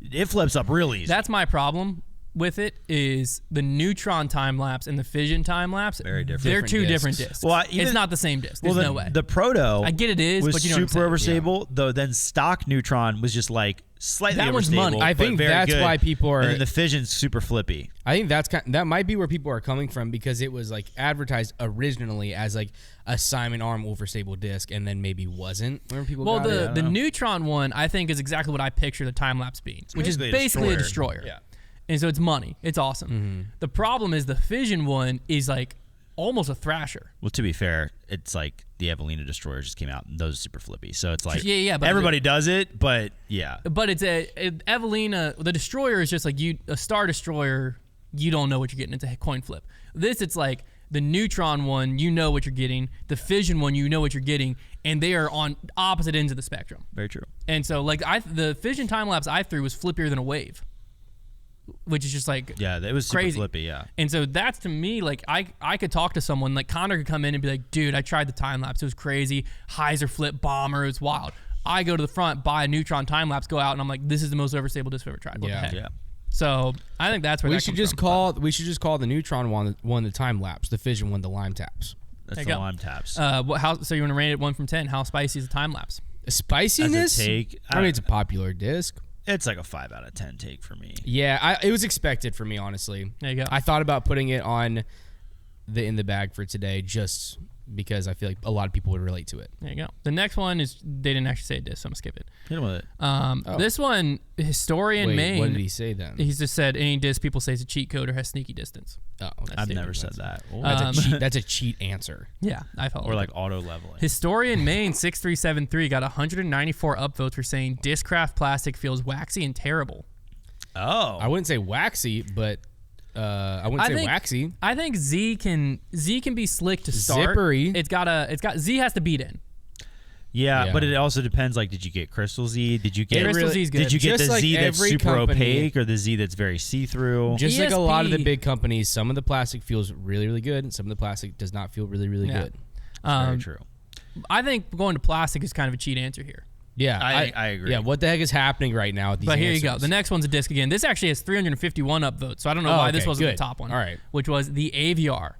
it flips up real easy. That's my problem with it is the neutron time lapse and the fission time lapse. Very different. They're Different two discs. different discs. Well, it's not the same disc. There's no way. The Proto, I get it is, was but you know what I'm super saying. overstable. Though then stock neutron was just like slightly That overstable. one's money. I think but very that's good. why people are- And then the fission's super flippy. I think that might be where people are coming from because it was like advertised originally as like a Simon Arm overstable disc and then maybe wasn't. Remember people Well, got it? the neutron one I think is exactly what I picture the time lapse being, which is basically a destroyer. Yeah. And so it's money. It's awesome. Mm-hmm. The problem is the fission one is like almost a thrasher. Well, to be fair, it's like the Evelina destroyer just came out, and those are super flippy. So it's like Yeah, but everybody does it, but yeah. But it's Evelina. The destroyer is just like a star destroyer. You don't know what you're getting. It's a coin flip. This, it's like the neutron one. You know what you're getting. The fission one, you know what you're getting, and they are on opposite ends of the spectrum. Very true. And so, like the fission time lapse I threw was flippier than a wave, which is just like Yeah, it was super crazy. flippy. Yeah. And so that's to me like I could talk to someone like Konner could come in and be like, dude, I tried the time lapse. It was crazy. Hyzer flip bomber. It was wild. I go to the front, buy a neutron time lapse, go out, and I'm like, this is the most overstable disc I've ever tried. What the heck? Yeah. So I think that's where we that should comes just from. call the neutron one the time lapse, the fission one the lime taps. That's There the you go. lime taps. So you want to rate it 1 from 10? How spicy is the time lapse? Spiciness? As a take, I mean, it's a popular disc. it's like a 5 out of 10 take for me. Yeah, it was expected for me, honestly. There you go. I thought about putting it on the in the bag for today just because I feel like a lot of people would relate to it. There you go. The next one is they didn't actually say a disc, so I'm gonna skip it. Hit him with it. This one, historian Wait, Maine. what did he say then? He's just said any disc people say is a cheat code or has sneaky distance. Oh, I've never said that. That's a cheat answer. Yeah, I felt Or like auto leveling. Historian Maine 6373 got 194 upvotes for saying Discraft plastic feels waxy and terrible. Oh. I wouldn't say waxy, but I wouldn't say waxy. I think Z can be slick to start. Zippery. Z has to beat in. Yeah, Yeah. but it also depends. Like, did you get Crystal Z? Did you get Crystal Z's good. Did you get Just the like Z that's every super company- opaque or the Z that's very see-through? Just like a lot of the ESP big companies, some of the plastic feels really, really good, and some of the plastic does not feel really, really Yeah. good. Very true. I think going to plastic is kind of a cheat answer here. Yeah, I agree. Yeah, what the heck is happening right now with these But here you go. answers? The next one's a disc again. This actually has 351 upvotes, so I don't know Oh, why okay, this wasn't good. the top one. All right. Which was the AVR.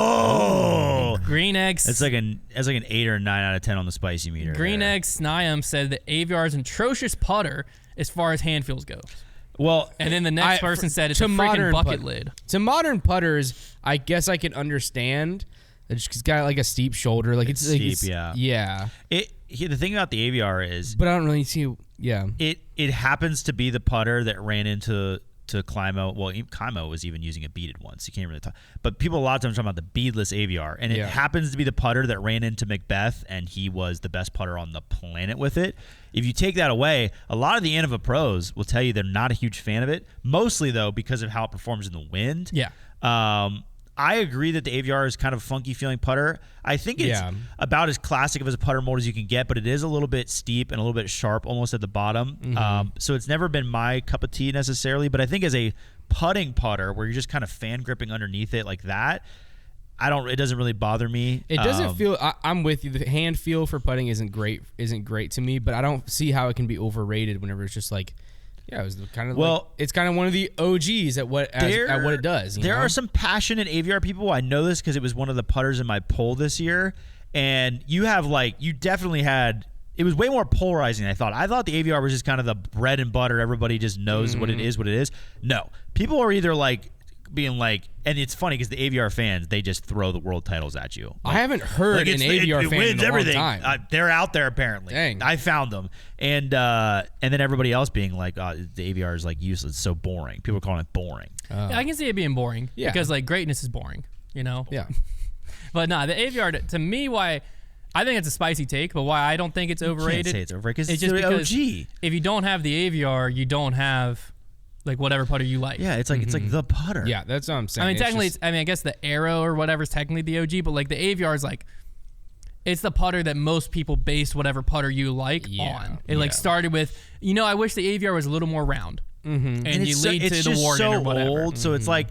Oh, Green Eggs. it's like an 8 or 9 out of 10 on the spicy meter. Green there. Egg Sniam said that AVR is an atrocious putter as far as hand feels go. Well, And then the next person said it's a to freaking modern bucket put- lid. To modern putters, I guess I can understand. It's got like a steep shoulder, like it's like steep, it's- yeah. yeah. the thing about the AVR is But I don't really see. Yeah, it happens to be the putter that ran into Climo. Well, Climo was even using a beaded one, so you can't really talk. But people a lot of times talk about the beadless AVR, and it Yeah. happens to be the putter that ran into Macbeth, and he was the best putter on the planet with it. If you take that away, a lot of the Innova pros will tell you they're not a huge fan of it, mostly though because of how it performs in the wind. Yeah. I agree that the AVR is kind of a funky feeling putter. I think it's about as classic of as a putter mold as you can get, but it is a little bit steep and a little bit sharp almost at the bottom. So it's never been my cup of tea necessarily, but I think as a putting putter where you're just kind of fan gripping underneath it like that, it doesn't really bother me. it doesn't feel. I'm with you. The hand feel for putting isn't great to me, but I don't see how it can be overrated whenever it's just like. Yeah, it was kind of it's kind of one of the OGs at what it does. There are some passionate AVR people. I know this because it was one of the putters in my poll this year, and you definitely had. It was way more polarizing than I thought. I thought the AVR was just kind of the bread and butter. Everybody just knows what it is. No, people are either like being like, and it's funny because the AVR fans, they just throw the world titles at you. I haven't heard an AVR fan in a long time. They're out there apparently. Dang. I found them, and then everybody else being like, the AVR is like useless, it's so boring. People are calling it boring. Yeah, I can see it being boring Yeah. because like greatness is boring, you know? Yeah. But no, the AVR, to me, why I think it's a spicy take, but why I don't think it's overrated. You can't say it's overrated because it's it's just the because OG. if you don't have the AVR, you don't have like whatever putter you like. Yeah, it's like the putter. Yeah, that's what I'm saying. I mean, technically, just- I guess the Arrow or whatever is technically the OG, but like the AVR is like, it's the putter that most people base whatever putter you like on. It like started with, I wish the AVR was a little more round, and you lead to the Warden or whatever. Old, so it's like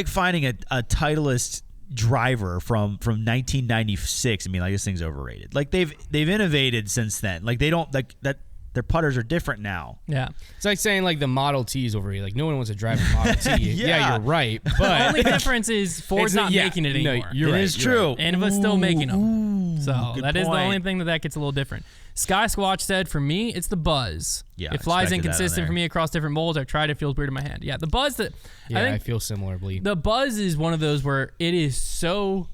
finding a Titleist driver from 1996. I mean, like this thing's overrated. Like they've innovated since then. Like they don't like that. Their putters are different now. Yeah. It's like saying like the Model T is overrated. Like no one wants to drive a Model T. Yeah, you're right. The But only difference is Ford's not making it anymore. you're right. It is true. And it's still making them. So good that is the point. only thing that gets a little different. Sky Squatch said, for me, it's the buzz. Yeah, it flies expected that on inconsistent there. for me across different molds. I've tried it, feels weird in my hand. Yeah, the buzz that Yeah, I I think feel similarly. the buzz is one of those where it is so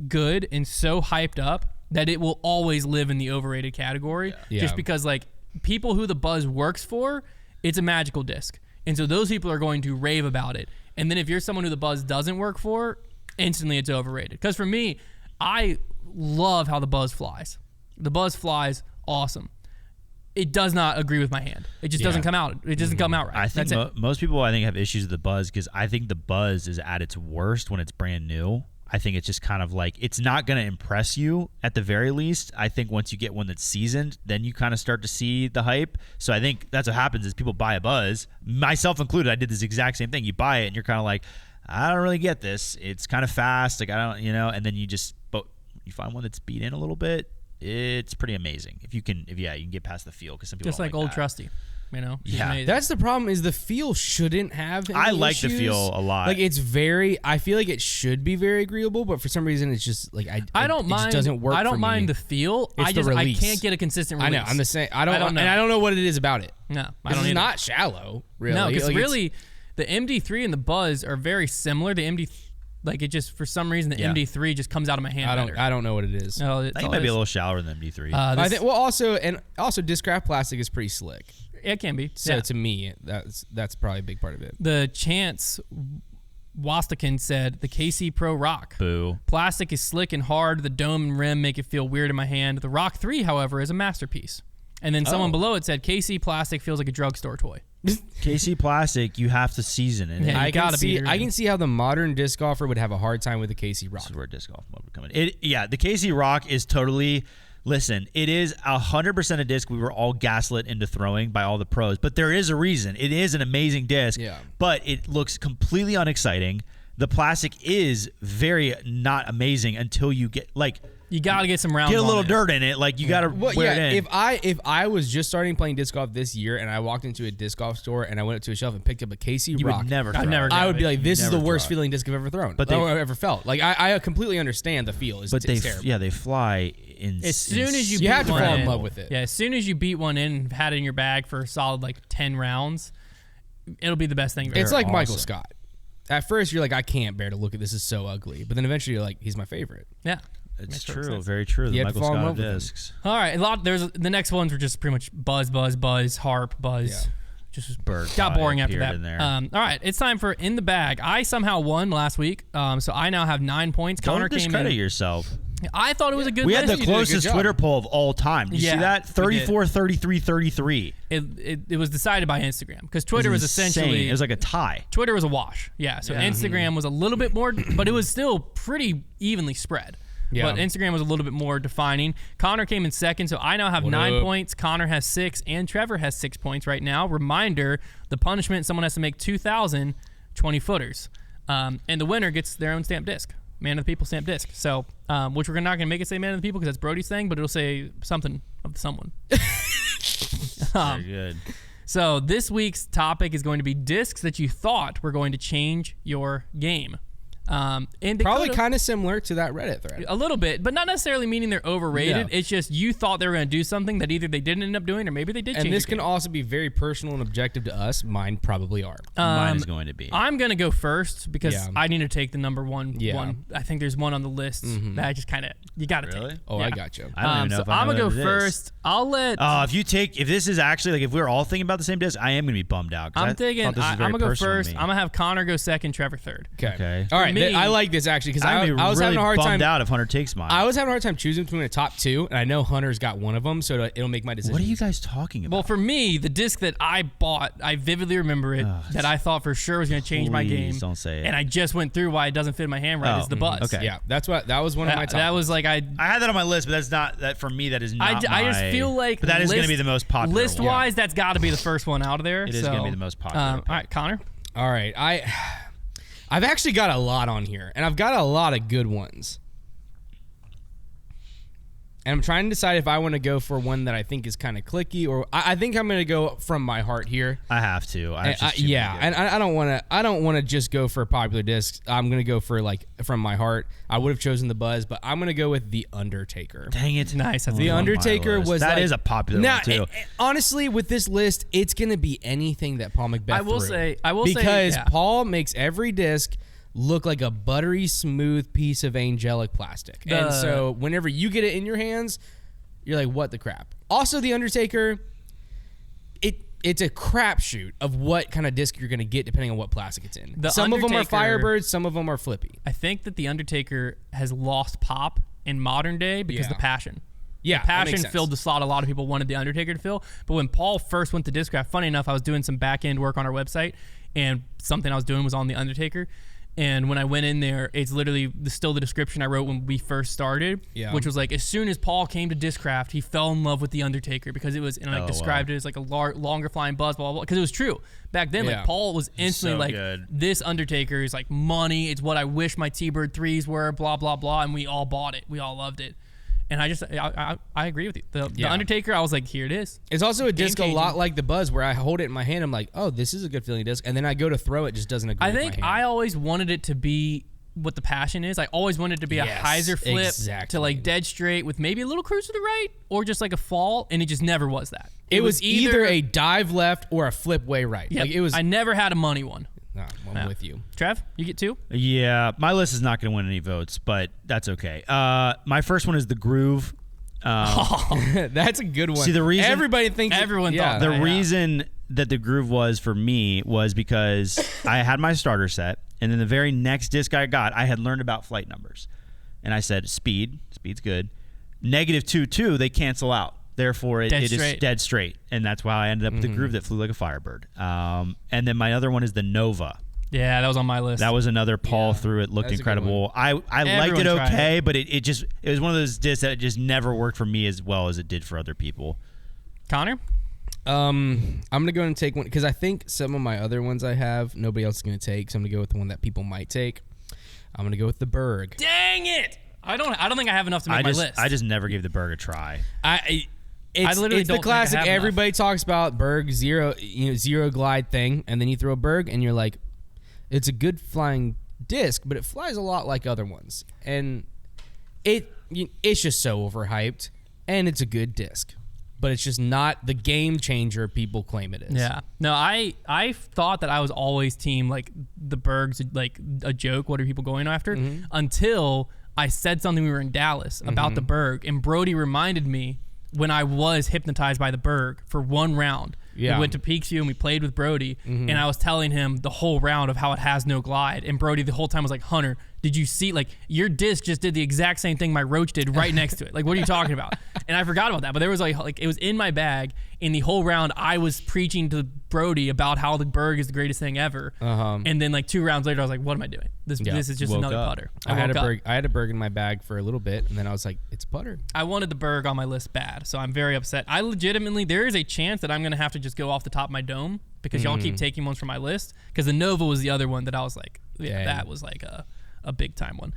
good and so hyped up that it will always live in the overrated category. Yeah. Just because like people who the buzz works for, it's a magical disc. And so those people are going to rave about it. And then if you're someone who the buzz doesn't work for, instantly it's overrated. Because for me, I love how the buzz flies. The buzz flies awesome. It does not agree with my hand. It just doesn't come out. It doesn't come out right. I think That's it. most people, I think, have issues with the buzz because I think the buzz is at its worst when it's brand new. I think it's just kind of like it's not going to impress you at the very least. I think once you get one that's seasoned, then you kind of start to see the hype. So I think that's what happens is people buy a buzz, myself included. I did this exact same thing. You buy it and you're kind of like, I don't really get this. It's kind of fast. Like I don't, and then but you find one that's beat in a little bit. It's pretty amazing if you can get past the feel because some people Just don't like like old that. Trusty. He's Yeah. amazing. That's the problem is the feel shouldn't have any I like the issues. feel a lot. Like I feel like it should be very agreeable, but for some reason it's just like I don't it mind. just doesn't work I don't for mind me. the feel. It's the I release. can't get a consistent I release. know. I'm the same. I don't know. and I don't know what it is about it. No, I This don't is either. not shallow, really. No, because Like, it's- really, the MD3 and the Buzz are very similar. The MD, like it just for some reason the Yeah. MD3 just comes out of my hand better. I don't know what it is. No, I think it might be a little shallower than MD3. I think also discraft plastic is pretty slick. it can be. So Yeah. to me, that's probably a big part of it. The Chance Wastakin said the KC Pro Rock. Boo. Plastic is slick and hard. The dome and rim make it feel weird in my hand. The Rock 3, however, is a masterpiece. And then someone below it said KC Plastic feels like a drugstore toy. KC Plastic, you have to season it. Yeah. I You can gotta be see. I can see how the modern disc golfer would have a hard time with the KC Rock. This is where disc golf mode would come in. The KC Rock is totally. Listen, it is 100% a disc we were all gaslit into throwing by all the pros, but there is a reason. It is an amazing disc, Yeah. but it looks completely unexciting. The plastic is very not amazing until you get You got to get some rounds get a on little it. dirt in it. Like you got to Well, wear it in. if I was just starting playing disc golf this year and I walked into a disc golf store and I went up to a shelf and picked up a KC you Rock, would never. I've throw never it. got I would be like, this is Never the worst throw it. feeling disc I've ever thrown. But Or I've ever felt. Like I completely understand the feel. But It's terrible. they fly in. As soon as you You beat have to one fall in in, love with it. Yeah, as soon as you beat one in and had it in your bag for a solid like 10 rounds, it'll be the best thing. It's ever. like Michael awesome. Scott. At first, you're like, I can't bear to look at this. Is so ugly. But then eventually, you're like, he's my favorite. Yeah. It's Makes perfect true, sense. very true. The You have to Michael fall in Scott love with him. discs. All right, there's the next ones were just pretty much buzz, harp, buzz. Yeah. Just Bird got pie boring after appeared that. in there. All right, it's time for in the bag. I somehow won last week, so I now have 9 points. Connor Don't came discredit in. yourself. I thought it was a good We had list. the You did a good closest job. Twitter poll of all time. Did you Yeah, see that? we did. 34, 33, 33. It was decided by Instagram because Twitter It was insane. essentially It was like a tie. Twitter was a wash. Yeah, so Instagram was a little bit more, but it was still pretty evenly spread. Yeah. But Instagram was a little bit more defining. Connor came in second, so I now have 9 up? points. Connor has 6, and Trevor has 6 points right now. Reminder, the punishment, someone has to make 2,000 20-footers. And the winner gets their own stamped disc. Man of the People stamped disc. So, which we're not going to make it say Man of the People because that's Brody's thing, but it'll say something of someone. Very good. So this week's topic is going to be discs that you thought were going to change your game. And they Probably could've- kind of similar to that Reddit thread. a little bit, but not necessarily meaning they're overrated. Yeah. It's just you thought they were going to do something that either they didn't end up doing or maybe they did change. And this your can game. also be very personal and objective to us. Mine probably are. Mine is going to be. I'm going to go first because Yeah. I need to take the number one. Yeah. one. I think there's one on the list that I just kind of, you got to Really? take. Oh, Yeah. I got you. I don't even know So if I I'm know going to what go it is. first. I'll let... If this is actually like if we're all thinking about the same disc, I am going to be bummed out. 'cause I'm I thinking thought this was I'm very going to go personal to first. me. I'm going to have Connor go second, Trevor third. Okay. All right. me- I like this actually because I I'm gonna be was really having a hard bummed time. out if Hunter takes mine. I was having a hard time choosing between the top two, and I know Hunter's got one of them, so it'll make my decision. What are you guys talking about? Well, for me, the disc that I bought, I vividly remember it, that I thought for sure was going to change my game. Please don't say it. And I just went through why it doesn't fit in my hand right, is the Buzz. okay. Yeah, that was one of my top. That was like, I had that on my list, but that's not that for me. That is I not. just my- feel like But that is going to be the most popular. one. List-wise, that's got to be the first one out of there. It is so, gonna be the most popular All pick. right, Connor. All right, I've actually got a lot on here, and I've got a lot of good ones. And I'm trying to decide if I want to go for one that I think is kind of clicky, or I think I'm going to go from my heart here. I have to. And I don't want to. I don't want to just go for popular discs. I'm going to go for like from my heart. I would have chosen the Buzz, but I'm going to go with the Undertaker. Dang it! Nice. The Undertaker was that like, is a popular one too. Honestly, with this list, it's going to be anything that Paul McBeth. I will say because Paul makes every disc look like a buttery smooth piece of angelic plastic. And so whenever you get it in your hands, you're like, what the crap? Also, the Undertaker, it's a crapshoot of what kind of disc you're going to get depending on what plastic it's in. Some of them are Firebirds, some of them are Flippy. I think that the Undertaker has lost pop in modern day because the Passion. Yeah, the Passion filled the slot a lot of people wanted the Undertaker to fill. But when Paul first went to Discraft, funny enough, I was doing some back end work on our website, and something I was doing was on the Undertaker. And when I went in there, it's literally still the description I wrote when we first started, which was like, as soon as Paul came to Discraft, he fell in love with the Undertaker because it was, and I described it as like a longer flying buzz, blah, blah, blah, because it was true. Back then, like Paul was instantly this Undertaker is like money. It's what I wish my T-Bird 3s were, blah, blah, blah. And we all bought it. We all loved it. And I agree with you. The Undertaker, I was like, here it is. It's also a disc a lot like the Buzz, where I hold it in my hand, I'm like, oh, this is a good feeling disc, and then I go to throw it, just doesn't agree with my hand. I always wanted it to be what the Passion is. I always wanted it to be a hyzer flip to like dead straight with maybe a little cruise to the right or just like a fall, and it just never was that. It was either a dive left or a flip way right. Yep. Like it was. I never had a money one. No, I'm with you. Trev, you get 2? Yeah, my list is not going to win any votes, but that's okay. My first one is the Groove. That's a good one. See, the reason everybody thinks everyone thought the reason that the Groove was for me was because I had my starter set, and then the very next disc I got, I had learned about flight numbers, and I said speed's good. -2, they cancel out. Therefore, it is dead straight, and that's why I ended up with the Groove that flew like a Firebird. And then my other one is the Nova. Yeah, that was on my list. That was another Paul through it. Looked incredible. I liked it okay, but it was one of those discs that just never worked for me as well as it did for other people. Konner? I'm going to go and take one because I think some of my other ones I have, nobody else is going to take, so I'm going to go with the one that people might take. I'm going to go with the Berg. Dang it! I don't think I have enough to make my list. I just never gave the Berg a try. It's the classic everybody talks about Berg zero glide thing, and then you throw a Berg and you're like, it's a good flying disc, but it flies a lot like other ones, and it's just so overhyped, and it's a good disc, but it's just not the game changer people claim it is. Yeah. No, I thought that I was always team like the Berg's like a joke. What are people going after? Until I said something we were in Dallas about the Berg, and Brody reminded me when I was hypnotized by the Berg for one round. Yeah. We went to Peaksview and we played with Brody, and I was telling him the whole round of how it has no glide, and Brody the whole time was like, Hunter, did you see, like, your disc just did the exact same thing my Roach did right next to it. Like, what are you talking about? And I forgot about that, but there was like it was in my bag, and the whole round I was preaching to Brody about how the Berg is the greatest thing ever. And then like 2 rounds later, I was like, what am I doing? This is just another putter. I had a Berg in my bag for a little bit, and then I was like, it's putter. I wanted the Berg on my list bad, so I'm very upset. I legitimately, there is a chance that I'm going to have to just go off the top of my dome because y'all keep taking ones from my list, because the Nova was the other one that I was like, that was like a big time one.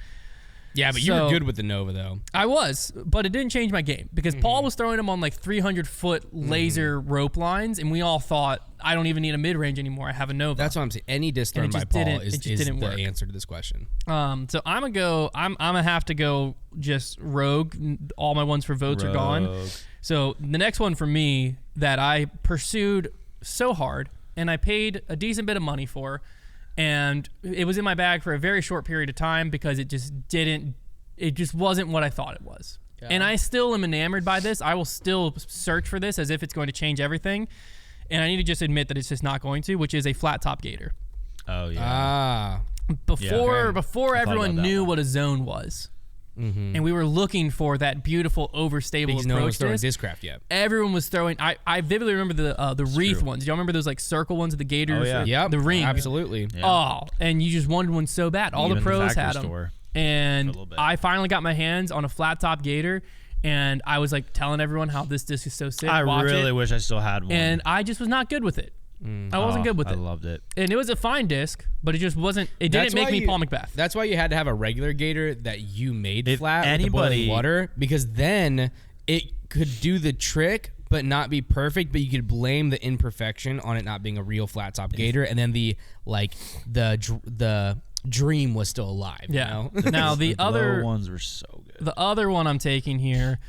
Yeah, but you were good with the Nova, though. I was, but it didn't change my game because Paul was throwing them on like 300-foot laser rope lines, and we all thought, I don't even need a mid-range anymore. I have a Nova. That's what I'm saying. Any disc thrown by Paul is the answer to this question. So I'm gonna have to go just rogue. All my ones for votes are gone. So the next one for me that I pursued so hard and I paid a decent bit of money for, and it was in my bag for a very short period of time because it just wasn't what I thought it was. Yeah. And I still am enamored by this. I will still search for this as if it's going to change everything. And I need to just admit that it's just not going to, which is a flat top gator. Oh, yeah. Before everyone knew what a zone was. And we were looking for that beautiful overstable approach. No one was throwing Discraft yet. Everyone was throwing. I vividly remember the wreath ones. Do y'all remember those like circle ones of the gators? Oh, yeah. The ring. Absolutely. Yeah. Oh, and you just wanted one so bad. All the pros had them. And I finally got my hands on a flat top gator, and I was like telling everyone how this disc is so sick. I really wish I still had one. And I just was not good with it. I wasn't good with it. I loved it. And it was a fine disc, but it just wasn't. It didn't make me Paul Macbeth. That's why you had to have a regular gator that you made If flat with the boiling water, because then it could do the trick but not be perfect, but you could blame the imperfection on it not being a real flat top gator, and then the dream was still alive. Yeah. You know? Now the other ones were so good. The other one I'm taking here,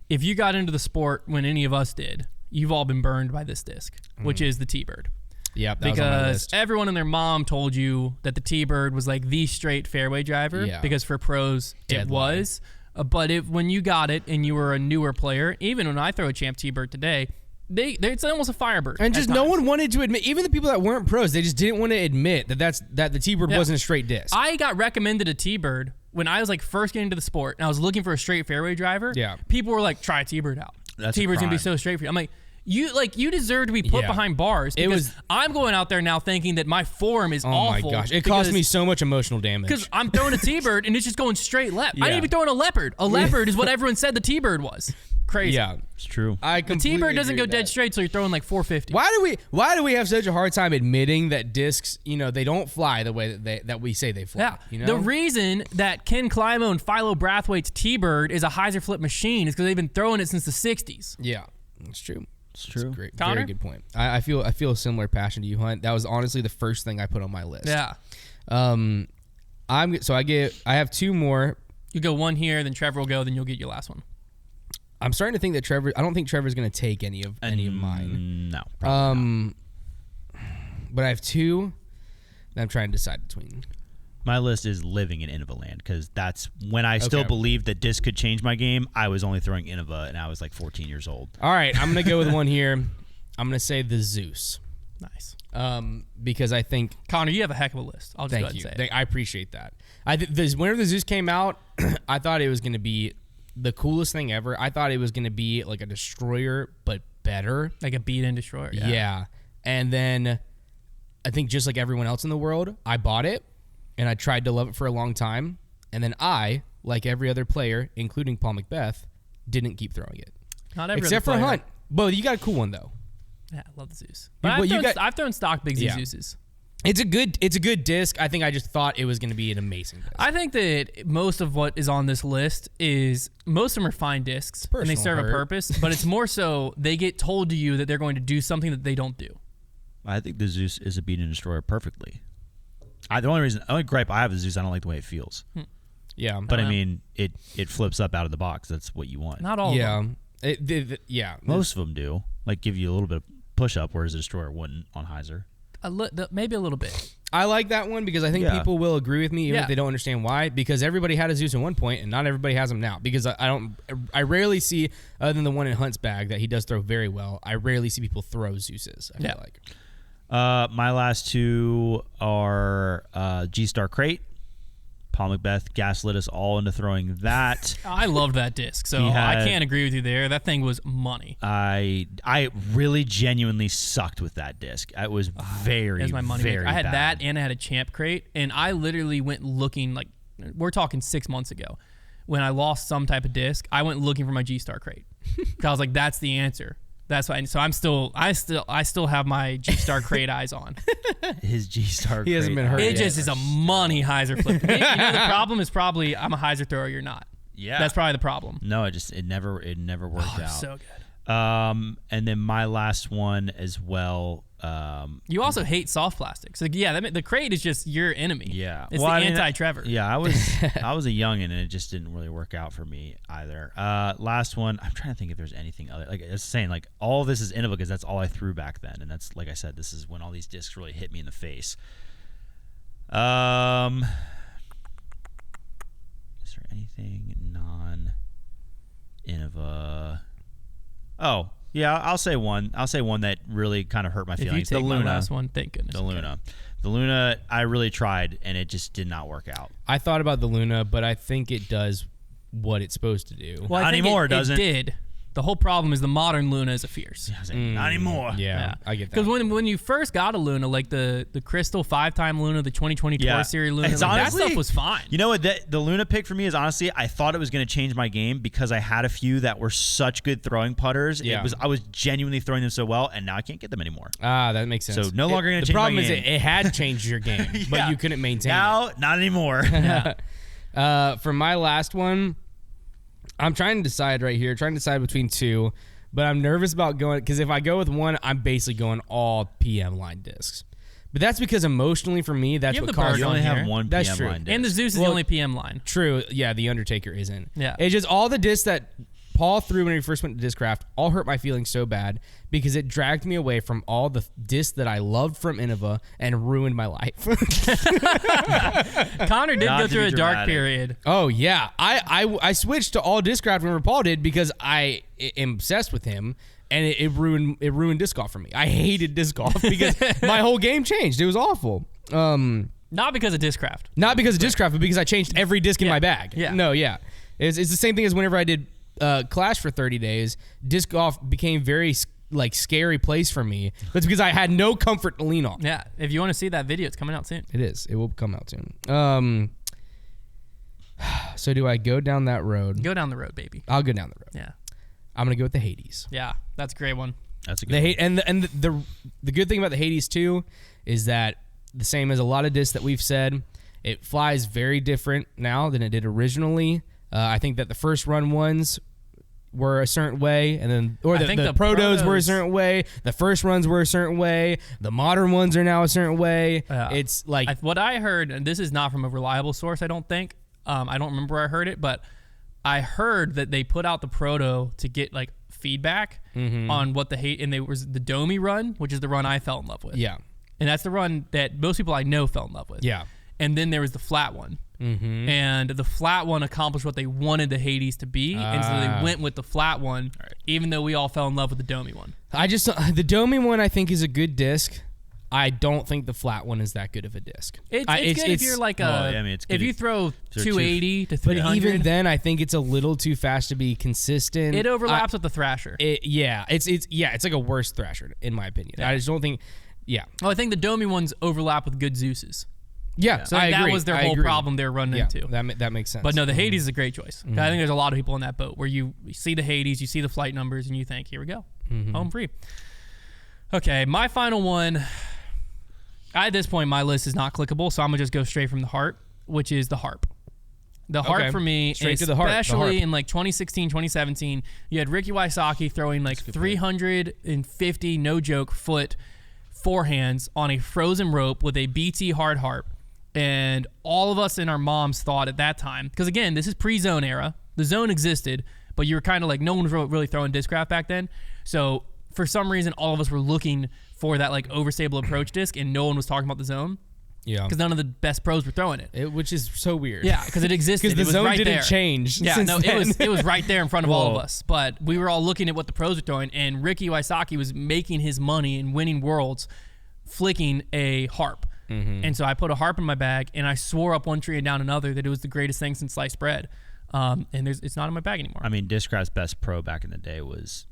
if you got into the sport when any of us did, you've all been burned by this disc, which is the T-Bird. Yep, that was on my Because list. everyone and their mom told you that the T-Bird was like the straight fairway driver. Yeah. Because for pros, Dead it was. But when you got it and you were a newer player, even when I throw a Champ T-Bird today, it's almost a Firebird. And just no one wanted to admit, even the people that weren't pros, they just didn't want to admit that the T-Bird wasn't a straight disc. I got recommended a T-Bird when I was like first getting into the sport, and I was looking for a straight fairway driver. Yeah. People were like, try a T-Bird out. That's a T-Bird's gonna be crime. so straight for you. I'm like, you deserve to be put behind bars. Because I'm going out there now thinking that my form is awful. Oh my gosh, it caused me so much emotional damage. Because I'm throwing a T-Bird and it's just going straight left. I Yeah. didn't even throw in a leopard. A leopard is what everyone said the T-Bird was. Crazy. Yeah, It's true. I The completely T-Bird doesn't agree go with dead that. straight, so you're throwing like 450. Why do we have such a hard time admitting that discs, they don't fly the way that we say they fly? Yeah. You know? The reason that Ken Climo and Philo Brathwaite's T-Bird is a hyzer flip machine is because they've been throwing it since the 60s. Yeah, it's true. It's true. Great, Konner? very good point. I feel a similar passion to you, Hunt. That was honestly the first thing I put on my list. Yeah. I have two more. You go one here, then Trevor will go, then you'll get your last one. I'm starting to think that I don't think Trevor's going to take any of mine. No. Probably not. But I have two that I'm trying to decide between. My list is living in Innova land because that's when I still Okay. believed that disc could change my game. I was only throwing Innova and I was like 14 years old. All right, I'm going to go with one here. I'm going to say the Zeus. Nice. Because I think Konner, you have a heck of a list. I'll just go Thank ahead you. and say it. I appreciate that. Whenever the Zeus came out, I thought it was going to be the coolest thing ever. I thought it was going to be like a destroyer, but better. Like a beat-in destroyer. Yeah. And then I think just like everyone else in the world, I bought it and I tried to love it for a long time. And then I, like every other player, including Paul Macbeth, didn't keep throwing it. Not every Except for other player. Hunt. But you got a cool one, though. Yeah, I love the Zeus. But I've thrown stock Big Z Yeah. Zeus's. It's a good disc. I think I just thought it was going to be an amazing disc. I think that most of what is on this list is most of them are fine discs and they personal serve a hurt. purpose, but it's more so they get told to you that they're going to do something that they don't do. I think the Zeus is a beat and destroyer perfectly. The only gripe I have with Zeus, I don't like the way it feels. Yeah. But I mean, it flips up out of the box. That's what you want. Not all of them. Yeah. Most of them do. Like give you a little bit of push up, whereas a destroyer wouldn't on hyzer. Maybe a little bit. I like that one because I think Yeah. people will agree with me even Yeah. if they don't understand why. Because everybody had a Zeus at one point, and not everybody has them now. Because I rarely see, other than the one in Hunt's bag that he does throw very well, I rarely see people throw Zeuses. I feel like. My last two are G-Star Crate. Paul Macbeth gaslit us all into throwing that. I loved that disc, so I can't agree with you there. That thing was money. I really genuinely sucked with that disc. It was very, That's my money very maker. I had bad. that and I had a Champ Crate, and I literally went looking like we're talking 6 months ago. When I lost some type of disc, I went looking for my G-Star Crate. 'Cause I was like, that's the answer. That's why. So I still have my G-Star Crate eyes on. His G-Star He hasn't Crate been hurt It yet. just is a money hyzer flip. Maybe, the problem is probably I'm a hyzer thrower. You're not. Yeah. That's probably the problem. No, it never worked out. So good. And then my last one as well. You also hate soft plastics. Like, yeah, the crate is just your enemy. Yeah. It's Well, the I mean, anti-Trevor. Yeah, I was a youngin' and it just didn't really work out for me either. Last one, I'm trying to think if there's anything other. Like I was saying, like all of this is Innova because that's all I threw back then, and that's like I said, this is when all these discs really hit me in the face. Is there anything non-Innova? Oh. Yeah, I'll say one. I'll say one that really kind of hurt my If you feelings. take The my Luna. last one, thank goodness. The Luna. The Luna, I really tried, and it just did not work out. I thought about the Luna, but I think it does what it's supposed to do. Well, I Not think anymore, doesn't it? Did. The whole problem is the modern Luna is a fierce. I was like, not anymore. Yeah, I get that. Because when you first got a Luna, like the Crystal 5-time Luna, the 2020 Tour Series Luna, It's like, honestly, that stuff was fine. You know what? The Luna pick for me is honestly, I thought it was going to change my game because I had a few that were such good throwing putters. Yeah. I was genuinely throwing them so well, and now I can't get them anymore. That makes sense. So no longer going to The change my problem is game. it had changed your game, but you couldn't maintain Now, not anymore. For my last one, I'm trying to decide right here, between two, but I'm nervous about going, because if I go with one, I'm basically going all PM line discs. But that's because emotionally for me, that's You have what the caused Bird You only on have here. one That's PM true. line disc. And the Zeus is the only PM line. True. Yeah, the Undertaker isn't. Yeah. It's just all the discs that Paul threw when he first went to Discraft all hurt my feelings so bad because it dragged me away from all the discs that I loved from Innova and ruined my life. Konner did Not go to through be a dark dramatic. period. Oh yeah, I switched to all Discraft whenever Paul did because I am obsessed with him, and it ruined disc golf for me. I hated disc golf because my whole game changed. It was awful. Not because of Discraft. Not because of Discraft, but because I changed every disc in my bag. Yeah. No, yeah. It's the same thing as whenever I did Clash for 30 days. Disc golf became very scary place for me. That's because I had no comfort to lean on. Yeah. If you want to see that video, it's coming out soon. It is. It will come out soon. So do I go down that road? Go down the road, baby. I'll go down the road. Yeah. I'm gonna go with the Hades. Yeah. That's a great one. That's a good The one. hate and the good thing about the Hades too is that the same as a lot of discs that we've said, it flies very different now than it did originally. I think that the first run ones were a certain way, and then I think the the protos were a protos- certain way. The first runs were a certain way. The modern ones are now a certain way. Yeah. It's like What I heard, and this is not from a reliable source, I don't think. I don't remember where I heard it, but I heard that they put out the proto to get like feedback on what and there was the Domi run, which is the run I fell in love with. yeah, And that's the run that most people I know fell in love with. yeah. And then there was the flat one. And the flat one accomplished what they wanted the Hades to be. And so they went with the flat one, even though we all fell in love with the Domi one. The Domi one I think is a good disc. I don't think the flat one is that good of a disc. It's good if you're like it's good if you if throw they're 280 to But 300. even then, I think it's a little too fast to be consistent. it overlaps with the Thrasher. It's like a worse Thrasher in my opinion. Yeah. I just don't think. Yeah, I think the Domi ones overlap with good Zeus's. yeah. So I that agree. was their I whole agree. problem they were running Yeah, into. that makes sense. But no, the Hades is a great choice. I think there's a lot of people in that boat where you see the Hades, you see the flight numbers, and you think, here we go. Home free. Okay, my final one. At this point, my list is not clickable, so I'm going to just go straight from the heart, which is the harp. The harp Okay. for me, Straight to the harp. The especially harp. in like 2016, 2017, you had Ricky Wysocki throwing like 350, no joke, foot forehands on a frozen rope with a BT hard harp. And all of us and our moms thought at that time, because again, this is pre-zone era. The zone existed, but you were kind of like, no one was really throwing discraft back then. So for some reason, all of us were looking for that like overstable approach disc, and no one was talking about the zone yeah, because none of the best pros were throwing it. which is so weird. Yeah, because it existed. because the It was zone right didn't there. change. Yeah, since no, then. it was right there in front of all of Whoa. us. But we were all looking at what the pros were throwing, and Ricky Wysocki was making his money and winning worlds, flicking a harp. And so I put a harp in my bag, and I swore up one tree and down another that it was the greatest thing since sliced bread. And it's not in my bag anymore. I mean, Discraft's best pro back in the day was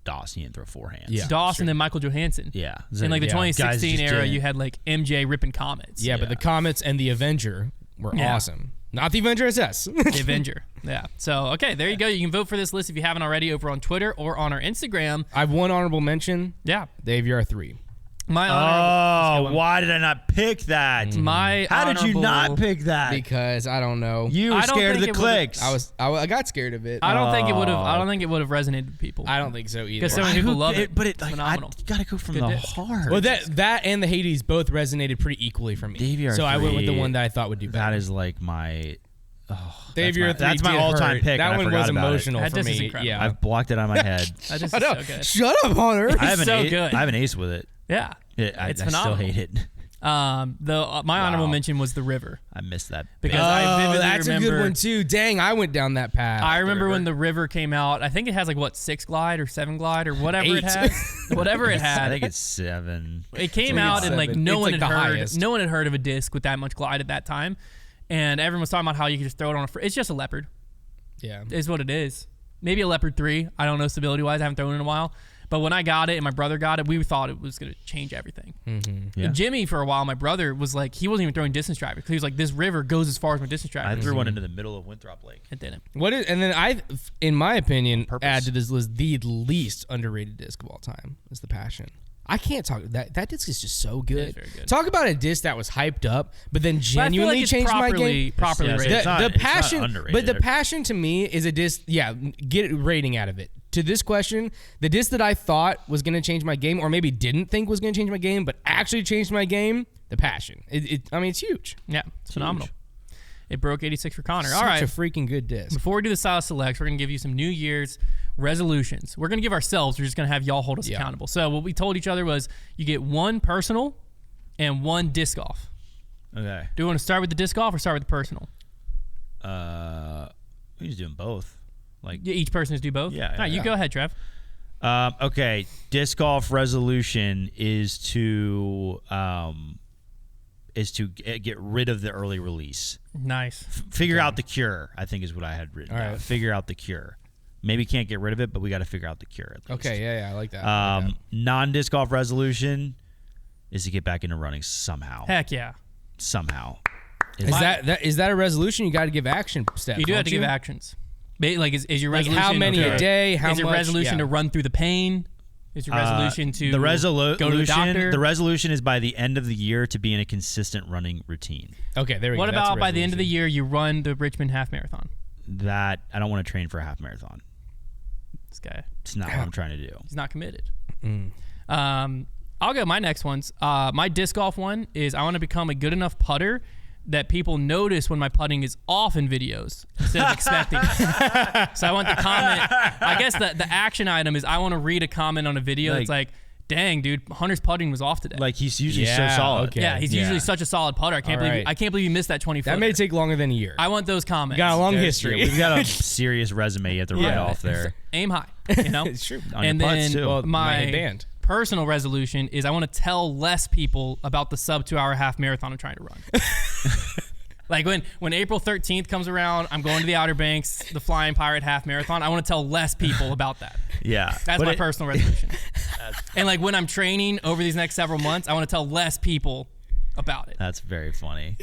Dawson. He didn't throw forehands. Yeah. Dawson and Michael Johansson. Yeah. In like the Yeah. 2016 Guys just era, didn't- you had like MJ ripping comets. Yeah, but the Comets and the Avenger were Yeah. awesome. Not the Avenger SS. The Avenger. Yeah. So, okay, there you go. You can vote for this list if you haven't already over on Twitter or on our Instagram. I have one honorable mention. Yeah. Dave, you're a 3. My honorable. Oh, why did I not pick that? My How did you not honorable- pick that? Because I don't know. You were I don't scared of think the it would've- clicks. I got scared of it. I don't think it would have. I don't think it would have resonated with people. I don't think so either. Because so many people love it. But It's like, phenomenal. you gotta go from Good the disc. heart. Well, that and the Hades both resonated pretty equally for me. Dave, you're a so I went with the 3. one that I thought would do better. that is like my. Dave, you're a 3. That's my did all-time hurt. pick. That and I one forgot was about it. emotional That for disc is me. incredible. Yeah. I've blocked it out of my head. That just Shut is up. so good. Shut up, Hunter. I have an so ace. good. I have an ace with it. Yeah. I It's still phenomenal. hate it. My honorable mention was the river. I missed that. Because big. I vividly that's remember. a good one too. Dang, I went down that path. I remember river. when the river came out. I think it has like what 6 glide or 7 glide or whatever it 8. has. Whatever it I had. think it's 7. It came I think out it's and like 7. no It's one like had the heard. highest. No one had heard of a disc with that much glide at that time, and everyone was talking about how you could just throw it on a. It's just a leopard. Yeah. Is what it is. maybe a Leopard 3. I don't know stability-wise. I haven't thrown it in a while. But when I got it and my brother got it, we thought it was going to change everything. Mm-hmm. Yeah. And Jimmy, for a while, my brother, was like, he wasn't even throwing distance driver. Because he was like, this river goes as far as my distance driver. I threw one into the middle of Winthrop Lake. It didn't. And then in my opinion, add to this list the least underrated disc of all time is the Passion. I can't talk. That disc is just so good. Very good. Talk about a disc that was hyped up, but then genuinely like changed my game. Properly rated. The Passion, but the Passion to me is a disc. Yeah, get a rating out of it. To this question, the disc that I thought was going to change my game, or maybe didn't think was going to change my game, but actually changed my game, the Passion. I mean, it's huge. Yeah, it's phenomenal. It broke 86 for Konner. Such All right, a freaking good disc. Before we do the style selects, we're going to give you some New Year's resolutions. We're going to give ourselves. We're just going to have y'all hold us accountable. So what we told each other was you get one personal and one disc golf. Okay. Do you want to start with the disc golf or start with the personal? We're just doing both. Like each person is do both? Yeah. All right, you go ahead, Trev. Okay. Disc golf resolution is to get rid of the early release. Nice. Figure out the cure, I think is what I had written. All Down. right. Figure out the cure. Maybe can't get rid of it, but we got to figure out the cure at least. Okay, yeah, I like that. Non-disc golf resolution is to get back into running somehow. Heck yeah. Somehow. Is that a resolution? You got to give action steps. You do have to give actions. Like, is your Like resolution how many a day? How is your much? resolution to run through the pain? Is your resolution to the go to the doctor? The resolution is by the end of the year to be in a consistent running routine. Okay, there we go. What That's about a by the end of the resolution. year you run the Richmond half marathon? That I don't want to train for a half marathon. This guy, It's not what I'm trying to do. he's not committed. I'll go my next ones. My disc golf one is I want to become a good enough putter that people notice when my putting is off in videos instead of expecting it. So I want the comment. I guess the action item is I want to read a comment on a video that's like, dang, dude, Hunter's putting was off today. Like he's usually so solid. okay. Yeah, he's usually such a solid putter. I can't believe you missed that 20 foot. That may take longer than a year. I want those comments. Got a long history. We've got a serious resume you have to write off there. Aim high, you know? It's true. On And your then putts, too. Well, my band. personal resolution is I want to tell less people about the sub 2 hour half marathon I'm trying to run. Like when April 13th comes around, I'm going to the Outer Banks, the Flying Pirate half marathon. I want to tell less people about that. Yeah. That's my personal resolution. And like when I'm training over these next several months, I want to tell less people about it. That's very funny.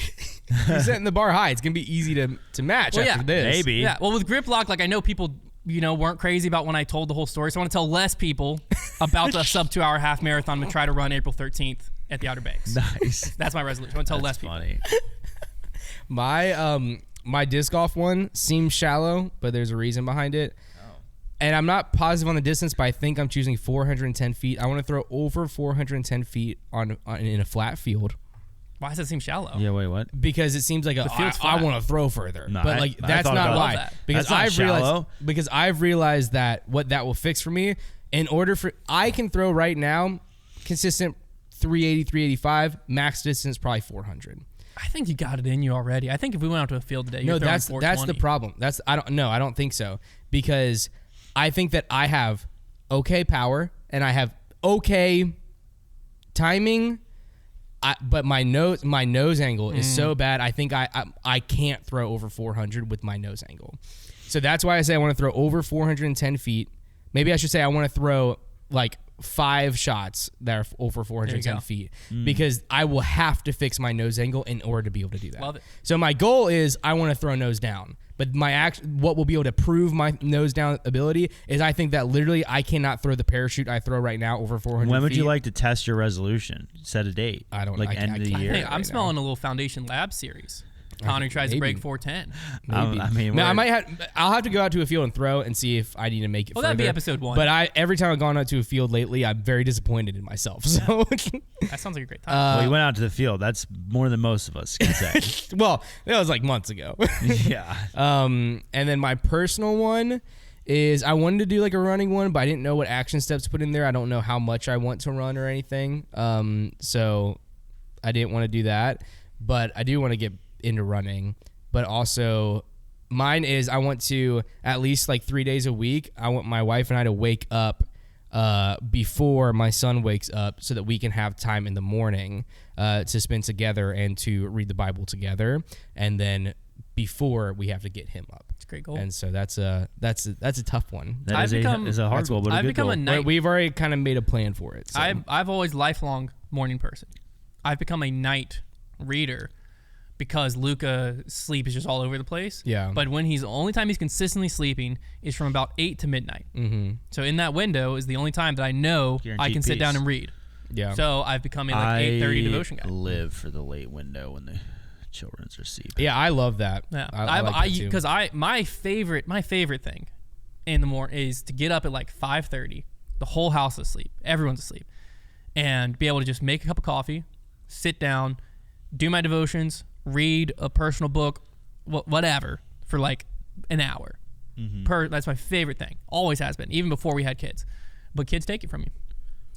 You're setting the bar high. It's gonna be easy to match Well, after this. Maybe. Yeah. Well, with grip lock, like I know people, weren't crazy about when I told the whole story. So I want to tell less people about the sub 2 hour half marathon I'm going to try to run April 13th at the Outer Banks. Nice. That's my resolution. I want to tell less people. Funny. My disc golf one seems shallow, but there's a reason behind it. And I'm not positive on the distance, but I think I'm choosing 410 feet. I want to throw over 410 feet in a flat field. Why does that seem shallow? Yeah, wait, what? Because it seems like field's I flat. want to throw further, No, but I that's thought not about why. that. Because That's not shallow. I've realized that what that will fix for me, in order for I can throw right now, consistent 380, 385, max distance probably 400. I think you got it in you already. I think if we went out to a field today, you're throwing that's 420. the problem. I don't think so, because I think that I have okay power and I have okay timing. But my nose angle is so bad. I think I can't throw over 400 with my nose angle. So that's why I say I want to throw over 410 feet. Maybe I should say I want to throw like 5 shots that are over 410 feet, because I will have to fix my nose angle in order to be able to do that. Love it. So my goal is I want to throw nose down. But what will be able to prove my nose down ability is I think that literally I cannot throw the parachute I throw right now over 400 When would feet. you like to test your resolution? Set a date. I don't- like I end of the can't- year. Hey, I'm right smelling a little Foundation Lab series. Konner tries to maybe. break 410. Maybe. I mean, no, I we're- might have. I'll have to go out to a field and throw and see if I need to make it. Well, that'd be further. episode 1. But every time I've gone out to a field lately, I'm very disappointed in myself. So, That sounds like a great time. well, you went out to the field. That's more than most of us can say. well, that was like months ago. Yeah. And then my personal one is I wanted to do like a running one, but I didn't know what action steps to put in there. I don't know how much I want to run or anything. So I didn't want to do that, but I do want to get into running. But also, mine is I want to at least like 3 days a week. I want my wife and I to wake up before my son wakes up, so that we can have time in the morning to spend together and to read the Bible together, and then before we have to get him up. Great goal. And so that's a tough one. That is a hard goal, but I've a good become goal. a night. We've already kind of made a plan for it. So. I've always lifelong morning person. I've become a night reader because Luca's sleep is just all over the place. Yeah. But when the only time he's consistently sleeping is from about 8 to midnight. Mm-hmm. So in that window is the only time that I know Guaranteed I can sit peace. down and read. Yeah. So I've become a 8:30 devotion guy. I live for the late window when the children's are sleeping. Yeah, I love that. Yeah, I like that too. because my favorite thing in the morning is to get up at like 5:30, the whole house is asleep, everyone's asleep, and be able to just make a cup of coffee, sit down, do my devotions, read a personal book, whatever, for like an hour. Mm-hmm. That's my favorite thing. Always has been, even before we had kids. But kids take it from you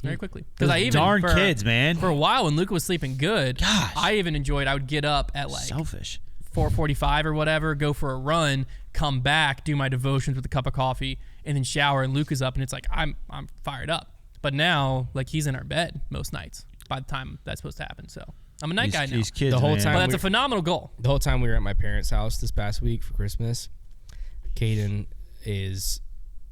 very quickly. Because Darn kids, man. For a while when Luca was sleeping good, Gosh. I even enjoyed. I would get up at like Selfish. 4:45 or whatever, go for a run, come back, do my devotions with a cup of coffee, and then shower. And Luca's up, and it's like I'm fired up. But now, like, he's in our bed most nights by the time that's supposed to happen. So I'm a night guy now. These kids, The whole man. time- But that's a phenomenal goal. The whole time we were at my parents' house this past week for Christmas, Caden is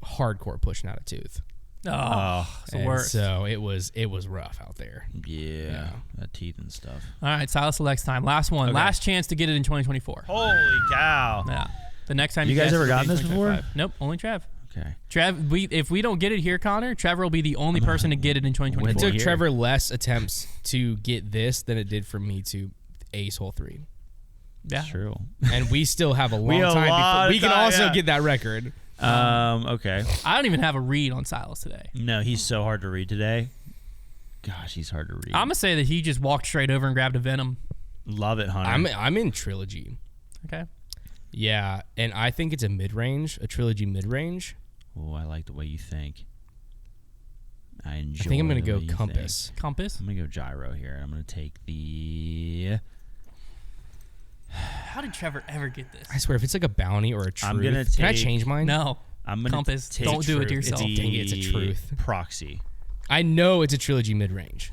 hardcore pushing out a tooth. Oh, it's the And worst. so it was rough out there. Yeah, that teeth and stuff. All right, Silas selects time. Last one. Okay. Last chance to get it in 2024. Holy cow. Yeah. The next time You guys guess ever will be gotten this before? 2025. Nope, only Trev. Okay. Trev, if we don't get it here, Konner, Trevor will be the only person to get it in 2024. It took here. Trevor less attempts to get this than it did for me to ace hole 3. Yeah. That's true. And we still have a long have a time lot before of we can time, also yeah. get that record. Okay. I don't even have a read on Silas today. No, he's so hard to read today. Gosh, he's hard to read. I'm going to say that he just walked straight over and grabbed a Venom. Love it, Hunter. I'm in trilogy. Okay. Yeah, and I think it's a trilogy mid-range. Oh, I like the way you think. I enjoy. I think I'm going to the go way you compass. Compass. think. I'm gonna go gyro here. I'm gonna take the. How did Trevor ever get this? I swear, if it's like a bounty or a truth, I'm gonna can I take- change mine? No. I'm gonna Compass. take Don't do it to truth. yourself. The Dang it, it's a truth. Proxy. I know it's a trilogy mid-range.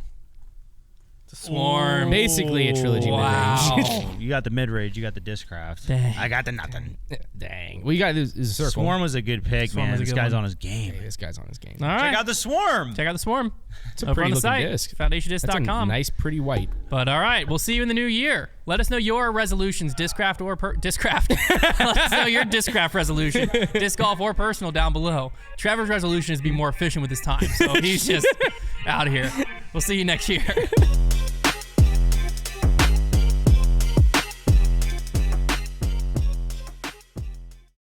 Swarm. Basically a trilogy Wow. mid-range. You got the mid range. You got the discraft. Dang. I got the nothing. Dang. Well, you got this is a circle. Swarm was a good pick, Swarm man. was a This good guy's one. on his game. Hey, this guy's on his game. All right. Check out the swarm. Check out the Swarm. It's a Over on pretty the looking site, disc. That's foundationdisc.com. a nice, pretty white. But all right, we'll see you in the new year. Let us know your resolutions, Discraft or Discraft. Let us know your Discraft resolution, disc golf or personal, down below. Trevor's resolution is to be more efficient with his time, so he's just out of here. We'll see you next year.